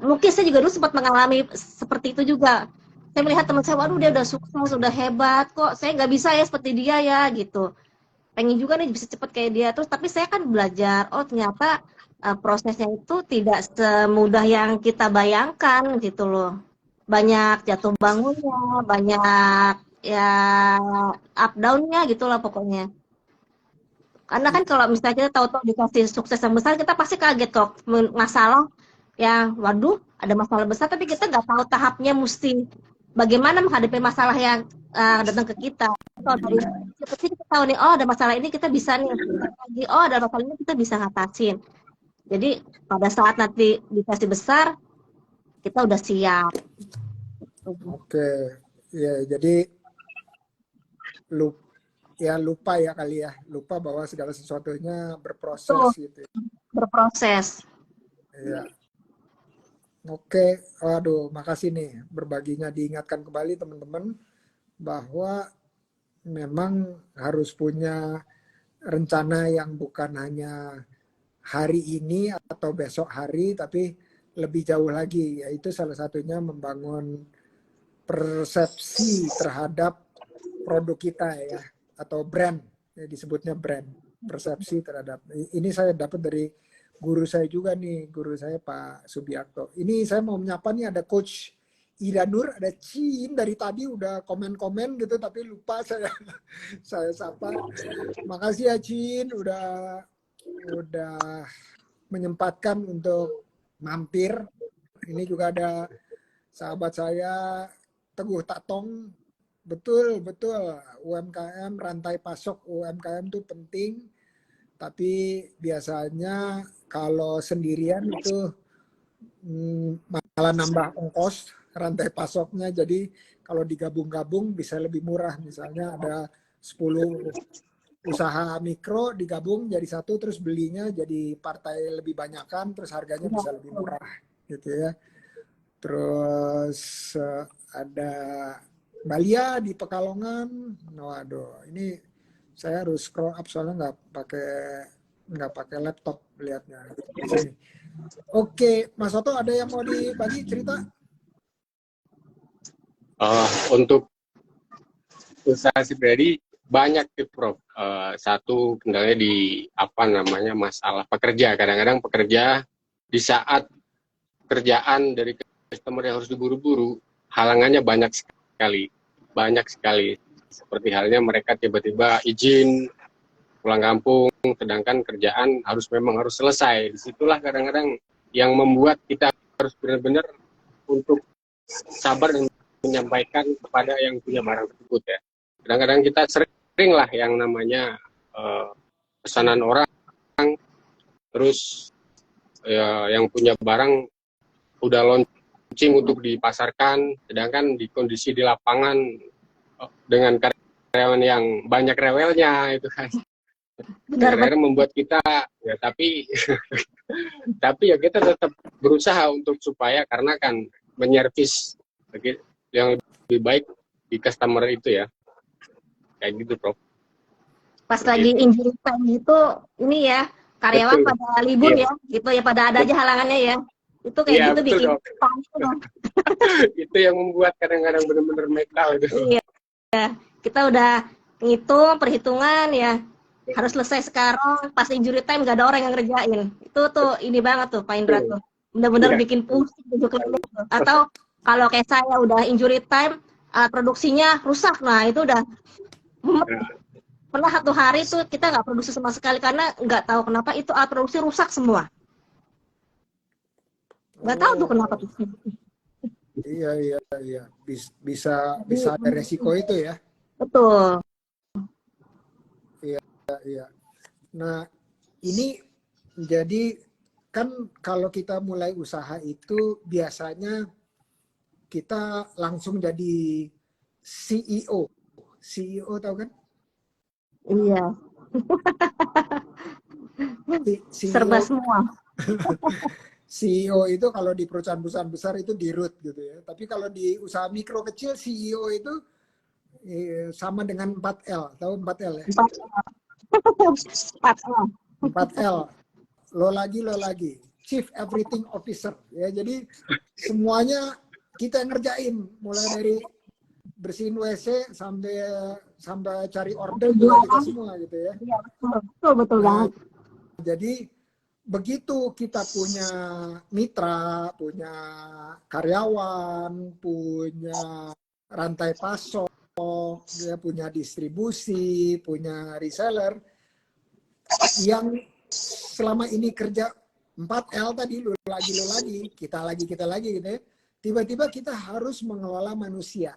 mungkin saya juga dulu sempat mengalami seperti itu juga. Saya melihat teman saya, waduh dia udah sukses, udah hebat kok. Saya nggak bisa ya seperti dia ya gitu. Pengen juga nih bisa cepet kayak dia. Terus tapi saya kan belajar, oh ternyata prosesnya itu tidak semudah yang kita bayangkan gitu loh. Banyak jatuh bangunnya, banyak ya up down-nya gitu lah pokoknya. Karena kan kalau misalnya kita tahu-tahu dikasih sukses yang besar, kita pasti kaget kok. Masalah yang, waduh, ada masalah besar, tapi kita nggak tahu tahapnya mesti bagaimana menghadapi masalah yang datang ke kita. Kalau dari kecil kita tahu nih, oh ada masalah ini kita bisa nih. Lagi, oh ada masalah ini kita bisa ngatasin. Jadi pada saat nanti dikasih besar, kita udah siap.
Oke, ya jadi lupa ya kali ya, lupa bahwa segala sesuatunya berproses
Tuh,
gitu.
berproses.
Ya. Oke, waduh, makasih nih berbaginya diingatkan kembali teman-teman bahwa memang harus punya rencana yang bukan hanya hari ini atau besok hari, tapi lebih jauh lagi, yaitu salah satunya membangun persepsi terhadap produk kita ya, atau brand, ya disebutnya brand, persepsi terhadap. Ini saya dapat dari guru saya juga nih, guru saya Pak Subiakto. Ini saya mau menyapa nih, ada Coach Ida Nur, ada Cin dari tadi udah komen-komen gitu, tapi lupa saya sapa. Makasih ya Cin, udah menyempatkan untuk mampir. Ini juga ada sahabat saya Teguh Tatong. Betul, UMKM, rantai pasok UMKM itu penting, tapi biasanya kalau sendirian itu malah nambah ongkos rantai pasoknya. Jadi kalau digabung-gabung bisa lebih murah. Misalnya ada 10 usaha mikro digabung jadi satu, terus belinya jadi partai lebih banyakan, terus harganya bisa lebih murah gitu ya. Terus ada Balia di Pekalongan. Waduh, ini saya harus scroll up soalnya nggak pakai laptop lihatnya di sini. Oke, Mas Soto ada yang mau dibagi cerita?
Untuk usaha pribadi banyak sih Prof. Satu kendalanya di masalah pekerja. Kadang-kadang pekerja di saat kerjaan dari customer yang harus diburu-buru, halangannya banyak sekali. Seperti halnya mereka tiba-tiba izin pulang kampung, sedangkan kerjaan memang harus selesai. Disitulah kadang-kadang yang membuat kita harus benar-benar untuk sabar dan menyampaikan kepada yang punya barang tersebut ya. Kadang-kadang kita sering lah yang namanya pesanan orang, terus yang punya barang udah launching untuk dipasarkan, sedangkan di kondisi di lapangan dengan karyawan yang banyak rewelnya itu kan. Akhirnya membuat kita ya tapi ya kita tetap berusaha untuk supaya karena kan menyervis yang lebih baik di customer itu ya, kayak gitu Prof.
Pas lagi injury time itu ini ya karyawan
Betul.
pada libur ya gitu ya, pada ada aja halangannya ya, itu kayak gitu bikin panik.
Itu yang membuat kadang-kadang benar-benar mental itu.
Iya, kita udah ngitung perhitungan ya, harus selesai sekarang, pas injury time gak ada orang yang ngerjain. Itu tuh ini banget tuh Pak Indra tuh, bener-bener bikin pusing tuh. Atau kalau kayak saya udah injury time, produksinya rusak, nah itu udah pernah satu hari tuh kita nggak produksi sama sekali karena nggak tahu kenapa itu alat produksi rusak semua, nggak tahu tuh kenapa tuh.
Iya. Bisa ada resiko itu ya.
Betul.
Iya. Nah, ini jadi kan kalau kita mulai usaha itu biasanya kita langsung jadi CEO. CEO tahu kan?
Iya.
CEO,
serba semua.
CEO itu kalau di perusahaan-perusahaan besar itu di root gitu ya. Tapi kalau di usaha mikro kecil CEO itu sama dengan 4L. Tahu 4L ya? 4L. Lo lagi. Chief Everything Officer. Ya, jadi semuanya kita yang ngerjain. Mulai dari bersihin WC sampai cari order juga kita semua gitu ya.
Iya, betul banget.
Jadi begitu kita punya mitra, punya karyawan, punya rantai pasok, dia punya distribusi, punya reseller, yang selama ini kerja 4L tadi, lu lagi, kita lagi gitu ya. Tiba-tiba kita harus mengelola manusia.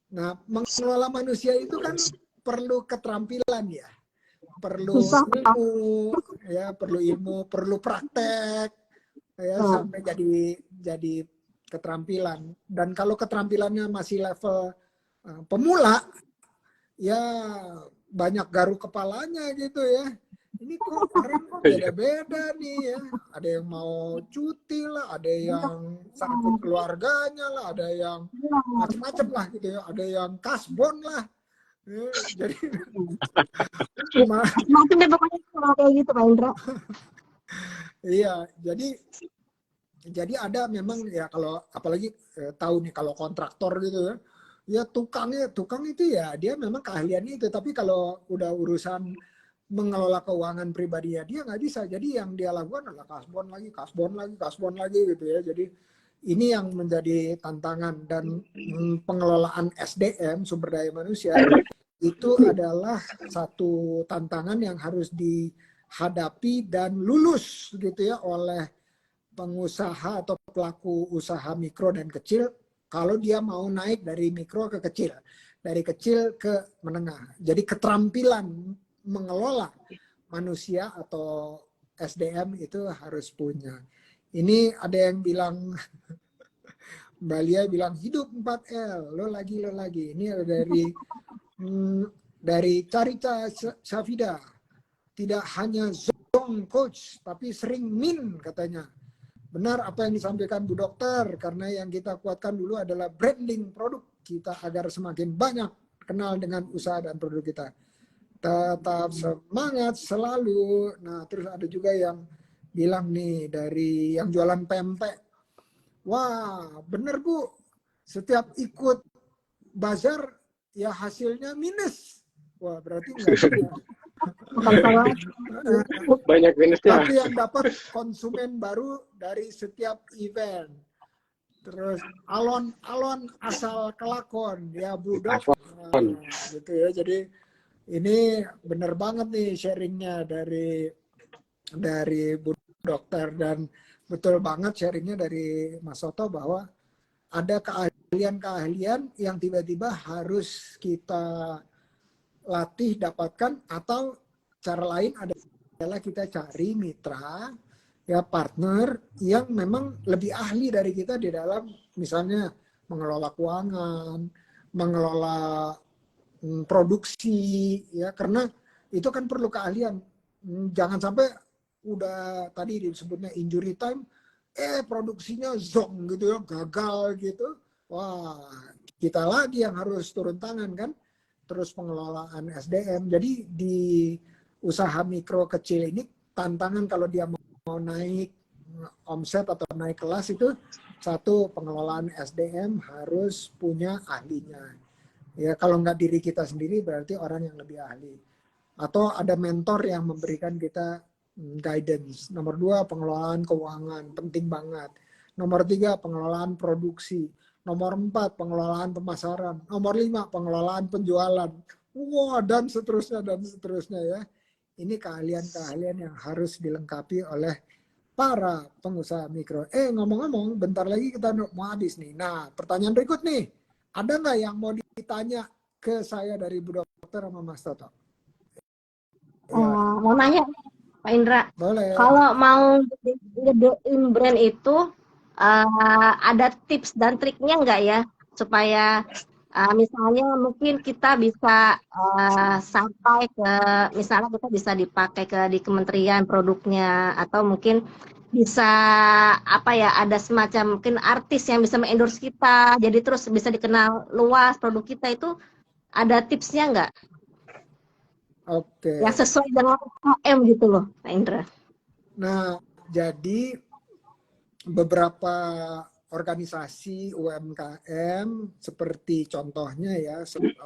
Nah, mengelola manusia itu kan perlu keterampilan ya. Perlu ilmu, perlu praktek ya, sampai jadi keterampilan. Dan kalau keterampilannya masih level pemula, ya banyak garuk kepalanya gitu ya. Ini kok orang beda-beda nih ya. Ada yang mau cuti lah, ada yang sakit keluarganya lah, ada yang macam-macam lah gitu ya. Ada yang kasbon lah. Jadi
makin deh pokoknya kayak gitu Pak Indra.
Iya, jadi ada memang ya, kalau apalagi tahu nih kalau kontraktor gitu ya, ya tukang itu ya dia memang keahliannya itu, tapi kalau udah urusan mengelola keuangan pribadinya dia nggak bisa. Jadi yang dia lakukan adalah kasbon lagi gitu ya. Jadi ini yang menjadi tantangan, dan pengelolaan SDM, sumber daya manusia, itu adalah satu tantangan yang harus dihadapi dan lulus gitu ya oleh pengusaha atau pelaku usaha mikro dan kecil kalau dia mau naik dari mikro ke kecil, dari kecil ke menengah. Jadi keterampilan mengelola manusia atau SDM itu harus punya. Ini ada yang bilang, Mbak Lia bilang hidup 4L, lo lagi. Ini ada dari Carita Safida. Tidak hanya zong coach, tapi sering min katanya. Benar apa yang disampaikan Bu Dokter, karena yang kita kuatkan dulu adalah branding produk kita agar semakin banyak kenal dengan usaha dan produk kita. Tetap semangat selalu. Nah, terus ada juga yang bilang nih dari yang jualan pempek. Wah, bener Bu. Setiap ikut bazar ya hasilnya minus. Wah, berarti enggak punya.
Bukan salah.
Banyak minusnya.
Tapi yang dapat konsumen baru dari setiap event. Terus alon-alon asal kelakon ya Budok. Nah, gitu ya. Jadi ini bener banget nih sharingnya dari Bu Dokter, dan betul banget sharingnya dari Mas Soto bahwa ada keahlian-keahlian yang tiba-tiba harus kita latih, dapatkan, atau cara lain adalah kita cari mitra, ya partner yang memang lebih ahli dari kita di dalam misalnya mengelola keuangan, mengelola produksi, ya karena itu kan perlu keahlian. Jangan sampai udah tadi disebutnya injury time, produksinya zong gitu ya, gagal gitu. Wah, kita lagi yang harus turun tangan kan. Terus pengelolaan SDM. Jadi di usaha mikro kecil ini tantangan kalau dia mau naik omset atau naik kelas itu, satu, pengelolaan SDM harus punya ahlinya. Ya kalau nggak diri kita sendiri berarti orang yang lebih ahli. Atau ada mentor yang memberikan kita guidance. Nomor 2, pengelolaan keuangan, penting banget. Nomor 3, pengelolaan produksi. Nomor 4, pengelolaan pemasaran. Nomor 5, pengelolaan penjualan. Wah, dan seterusnya ya. Ini keahlian-keahlian yang harus dilengkapi oleh para pengusaha mikro. Ngomong-ngomong, bentar lagi kita mau habis nih. Nah, pertanyaan berikut nih. Ada nggak yang mau ditanya ke saya dari Bu Dokter sama Mas Toto?
Mau nanya, Pak Indra.
Boleh.
Kalau mau ngedein brand itu, ada tips dan triknya nggak ya supaya misalnya mungkin kita bisa sampai ke, misalnya kita bisa dipakai di kementerian produknya, atau mungkin bisa apa ya, ada semacam mungkin artis yang bisa mengendorse kita, jadi terus bisa dikenal luas produk kita itu, ada tipsnya nggak?
Oke.
Yang sesuai dengan UMKM gitu loh, Pak Indra.
Nah, jadi beberapa organisasi UMKM seperti contohnya ya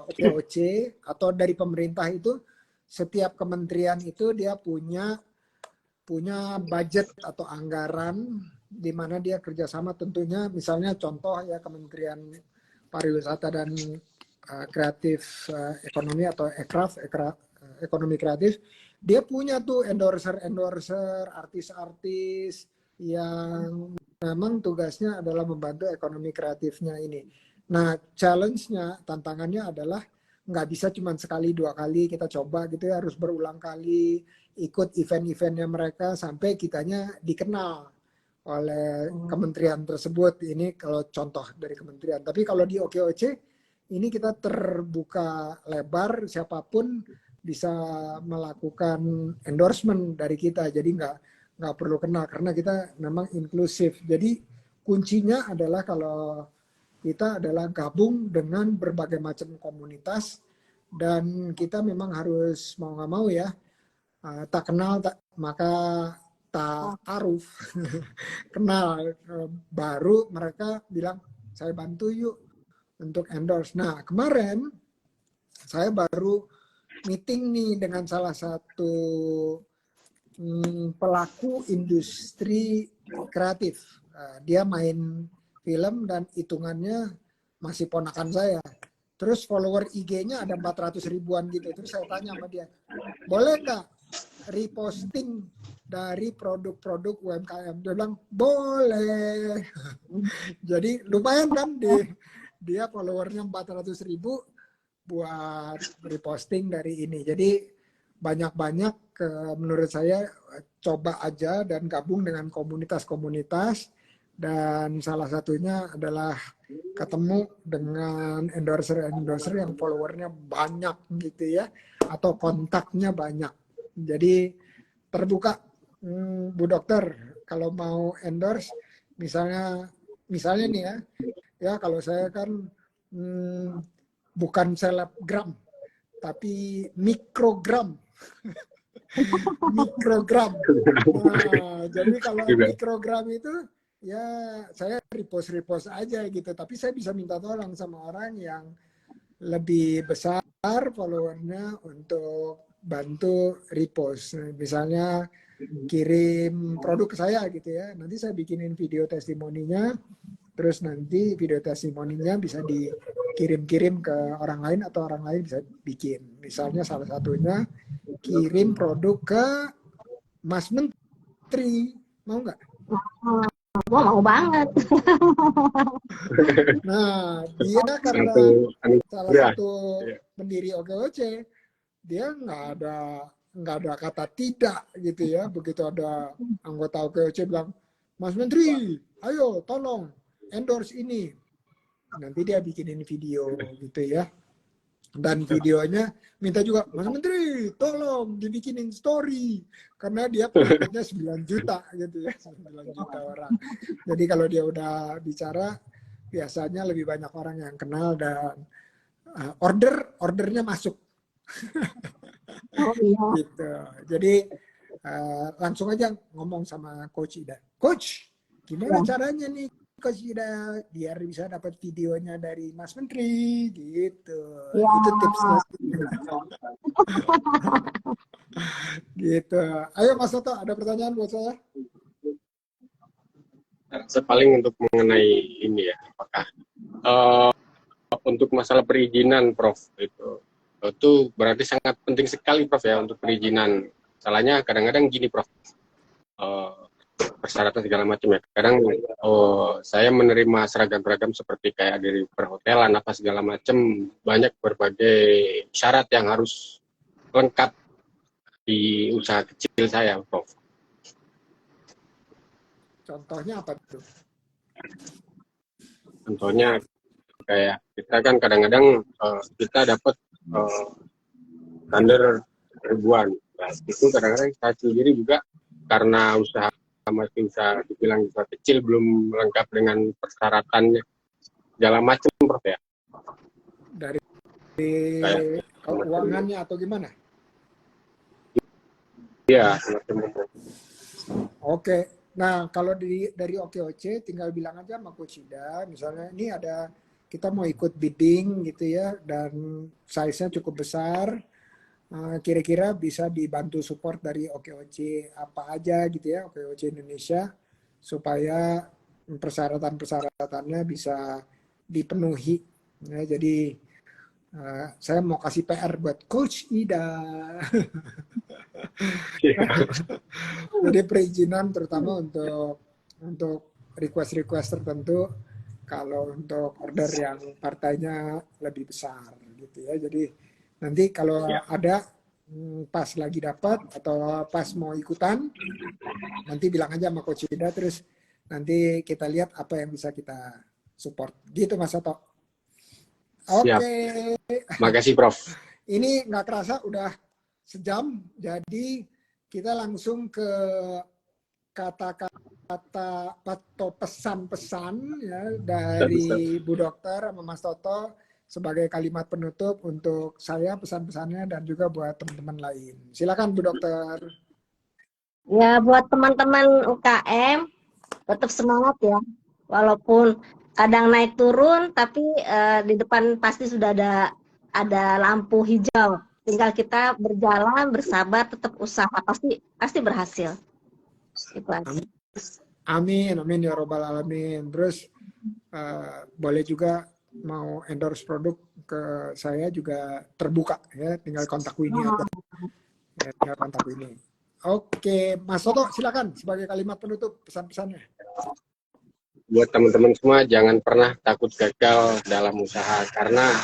OKOC atau dari pemerintah itu, setiap kementerian itu dia punya budget atau anggaran di mana dia kerjasama tentunya. Misalnya contoh ya Kementerian Pariwisata dan Kreatif Ekonomi atau Ekonomi Kreatif, dia punya tuh endorser, artis-artis yang memang tugasnya adalah membantu ekonomi kreatifnya ini. Nah, challenge-nya, tantangannya adalah nggak bisa cuma sekali, 2 kali kita coba gitu ya, harus berulang kali ikut event-eventnya mereka sampai kitanya dikenal oleh kementerian tersebut. Ini kalau contoh dari kementerian. Tapi kalau di OKOC, ini kita terbuka lebar, siapapun bisa melakukan endorsement dari kita. Jadi nggak perlu kenal karena kita memang inklusif. Jadi kuncinya adalah kalau kita adalah gabung dengan berbagai macam komunitas, dan kita memang harus mau nggak mau ya, tak kenal maka tak aruf. Kenal, baru mereka bilang saya bantu yuk untuk endorse. Nah kemarin saya baru meeting nih dengan salah satu pelaku industri kreatif. Dia main film dan hitungannya masih ponakan saya. Terus follower IG-nya ada 400 ribuan gitu. Terus saya tanya sama dia, boleh nggak reposting dari produk-produk UMKM? Dia bilang boleh. Jadi lumayan kan, dia followernya 400 ribu buat reposting dari ini. Jadi banyak-banyak menurut saya coba aja dan gabung dengan komunitas-komunitas, dan salah satunya adalah ketemu dengan endorser yang followernya banyak gitu ya, atau kontaknya banyak. Jadi terbuka, Bu Dokter, kalau mau endorse misalnya nih ya kalau saya kan bukan selebgram, tapi mikrogram. Mikrogram. Nah, jadi kalau mikrogram itu ya saya repost aja gitu. Tapi saya bisa minta tolong sama orang yang lebih besar followernya untuk bantu repost. Misalnya kirim produk ke saya gitu ya. Nanti saya bikinin video testimoninya. Terus nanti video testimoninya bisa dikirim-kirim ke orang lain atau orang lain bisa bikin. Misalnya salah satunya kirim produk ke Mas Menteri. Mau nggak?
Gua mau banget.
Nah, dia karena salah satu pendiri OKOC, dia nggak ada kata tidak gitu ya. Begitu ada anggota OKOC bilang, Mas Menteri, ayo tolong endorse ini. Nanti dia bikinin video gitu ya. Dan videonya minta juga, Mas Menteri, tolong dibikinin story. Karena dia pengikutnya 9 juta gitu ya, 9 juta orang. Jadi kalau dia udah bicara, biasanya lebih banyak orang yang kenal dan ordernya masuk.
Oh iya.
Gitu. Jadi langsung aja ngomong sama Coach Ida. Coach, gimana caranya nih Coach Ida biar bisa dapat videonya dari Mas Menteri gitu.
Ya.
Itu tipsnya. Gitu. Ayo Mas Toto, ada pertanyaan buat saya?
Paling untuk mengenai ini ya, apakah untuk masalah perizinan, Prof, itu berarti sangat penting sekali, Prof, ya, untuk perizinan. Salahnya kadang-kadang gini, Prof, persyaratan segala macam ya. Kadang saya menerima seragam-seragam seperti kayak dari perhotelan apa segala macam, banyak berbagai syarat yang harus lengkap di usaha kecil saya, Prof.
Contohnya apa tuh?
Contohnya kayak kita kan kadang-kadang kita dapat tender ribuan. Nah, itu kadang-kadang saya sendiri juga karena usaha masih usaha dibilang usaha kecil belum lengkap dengan persyaratannya segala macam, Prof, ya.
Dari keuangannya atau gimana?
Iya, semacam.
Oke. Nah, kalau dari OKOC tinggal bilang aja sama Coach Ida, misalnya ini ada kita mau ikut bidding gitu ya dan size-nya cukup besar. Kira-kira bisa dibantu support dari OKOC apa aja gitu ya, OKOC Indonesia supaya persyaratan-persyaratannya bisa dipenuhi. Ya, jadi saya mau kasih PR buat Coach Ida. Jadi perizinan terutama untuk request tertentu, kalau untuk order yang partainya lebih besar gitu ya. Jadi nanti kalau ada pas lagi dapat atau pas mau ikutan, nanti bilang aja sama Coach Ida, terus nanti kita lihat apa yang bisa kita support. Gitu Mas Soto. Oke.
Makasih, Prof.
Ini nggak kerasa udah sejam, jadi kita langsung ke kata-kata atau pesan-pesan ya dari Bu Dokter sama Mas Toto sebagai kalimat penutup untuk saya, pesan-pesannya, dan juga buat teman-teman lain. Silakan Bu Dokter.
Ya, buat teman-teman UKM tetap semangat ya, walaupun kadang naik turun, tapi di depan pasti sudah ada lampu hijau. Tinggal kita berjalan, bersabar, tetap usaha, pasti berhasil. Itu aja.
Amin, amin ya robbal alamin. Terus boleh juga mau endorse produk ke saya juga terbuka ya, tinggal kontak Winnie aja. Ya, tinggal kontak Winnie. Oke, Mas Soto silakan sebagai kalimat penutup pesan-pesannya.
Buat teman-teman semua, jangan pernah takut gagal dalam usaha, karena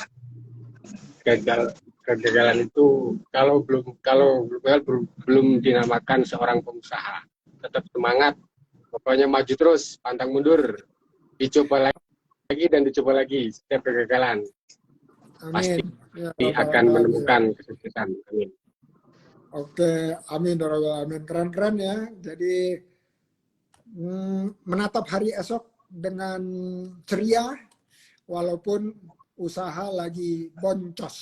kegagalan itu kalau belum dinamakan seorang pengusaha. Tetap semangat, pokoknya maju terus, pantang mundur, dicoba lagi dan dicoba lagi. Setiap kegagalan pasti akan menemukan kesuksesan. Amin.
Oke, amin, amin. Keren-keren ya. Jadi menatap hari esok dengan ceria, walaupun usaha lagi boncos.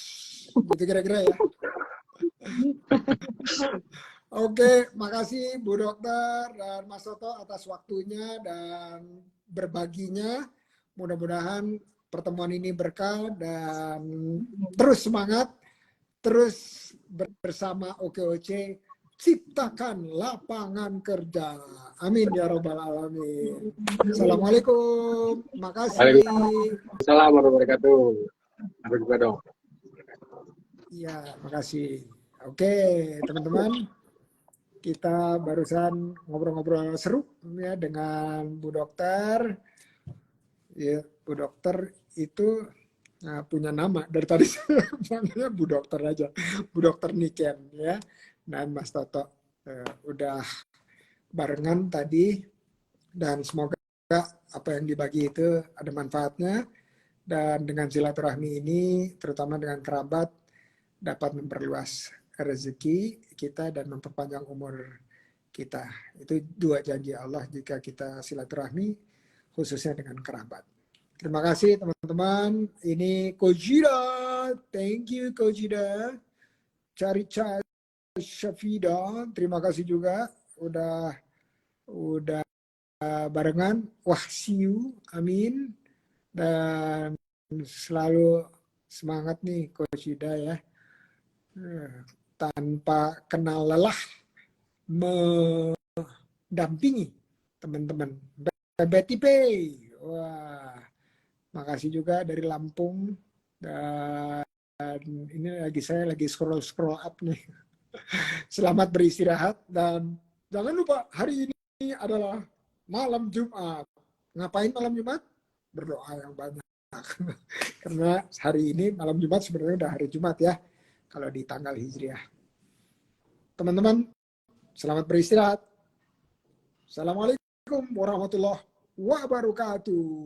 Gitu kira-kira ya. Oke, makasih Bu Dokter dan Mas Toto atas waktunya dan berbaginya. Mudah-mudahan pertemuan ini berkah dan terus semangat, terus bersama OKOC ciptakan lapangan kerja. Amin ya robbal alamin. Assalamualaikum. Makasih.
Waalaikumsalam warahmatullahi wabarakatuh. Sampai jumpa dong.
Iya, makasih. Oke, teman-teman. Kita barusan ngobrol-ngobrol seru ya dengan Bu Dokter. Ya, Bu Dokter itu punya nama dari tadi namanya Bu Dokter aja, Bu Dokter Niken ya. Dan Mas Toto udah barengan tadi dan semoga apa yang dibagi itu ada manfaatnya dan dengan silaturahmi ini terutama dengan kerabat dapat memperluas rezeki kita dan memperpanjang umur kita. Itu 2 janji Allah jika kita silaturahmi khususnya dengan kerabat. Terima kasih teman-teman. Ini Kojida. Thank you Kojida. Cari-cari Syafida, terima kasih juga udah barengan. Wah, see you. Amin. Dan selalu semangat nih Coach Ida ya. Tanpa kenal lelah mendampingi teman-teman. Betty Pay. Wah, makasih juga dari Lampung. Dan ini saya lagi scroll up nih. Selamat beristirahat dan jangan lupa hari ini adalah malam Jumat. Ngapain malam Jumat? Berdoa yang banyak. Karena hari ini malam Jumat sebenarnya udah hari Jumat ya. Kalau di tanggal Hijriah. Teman-teman, selamat beristirahat. Assalamualaikum warahmatullahi wabarakatuh.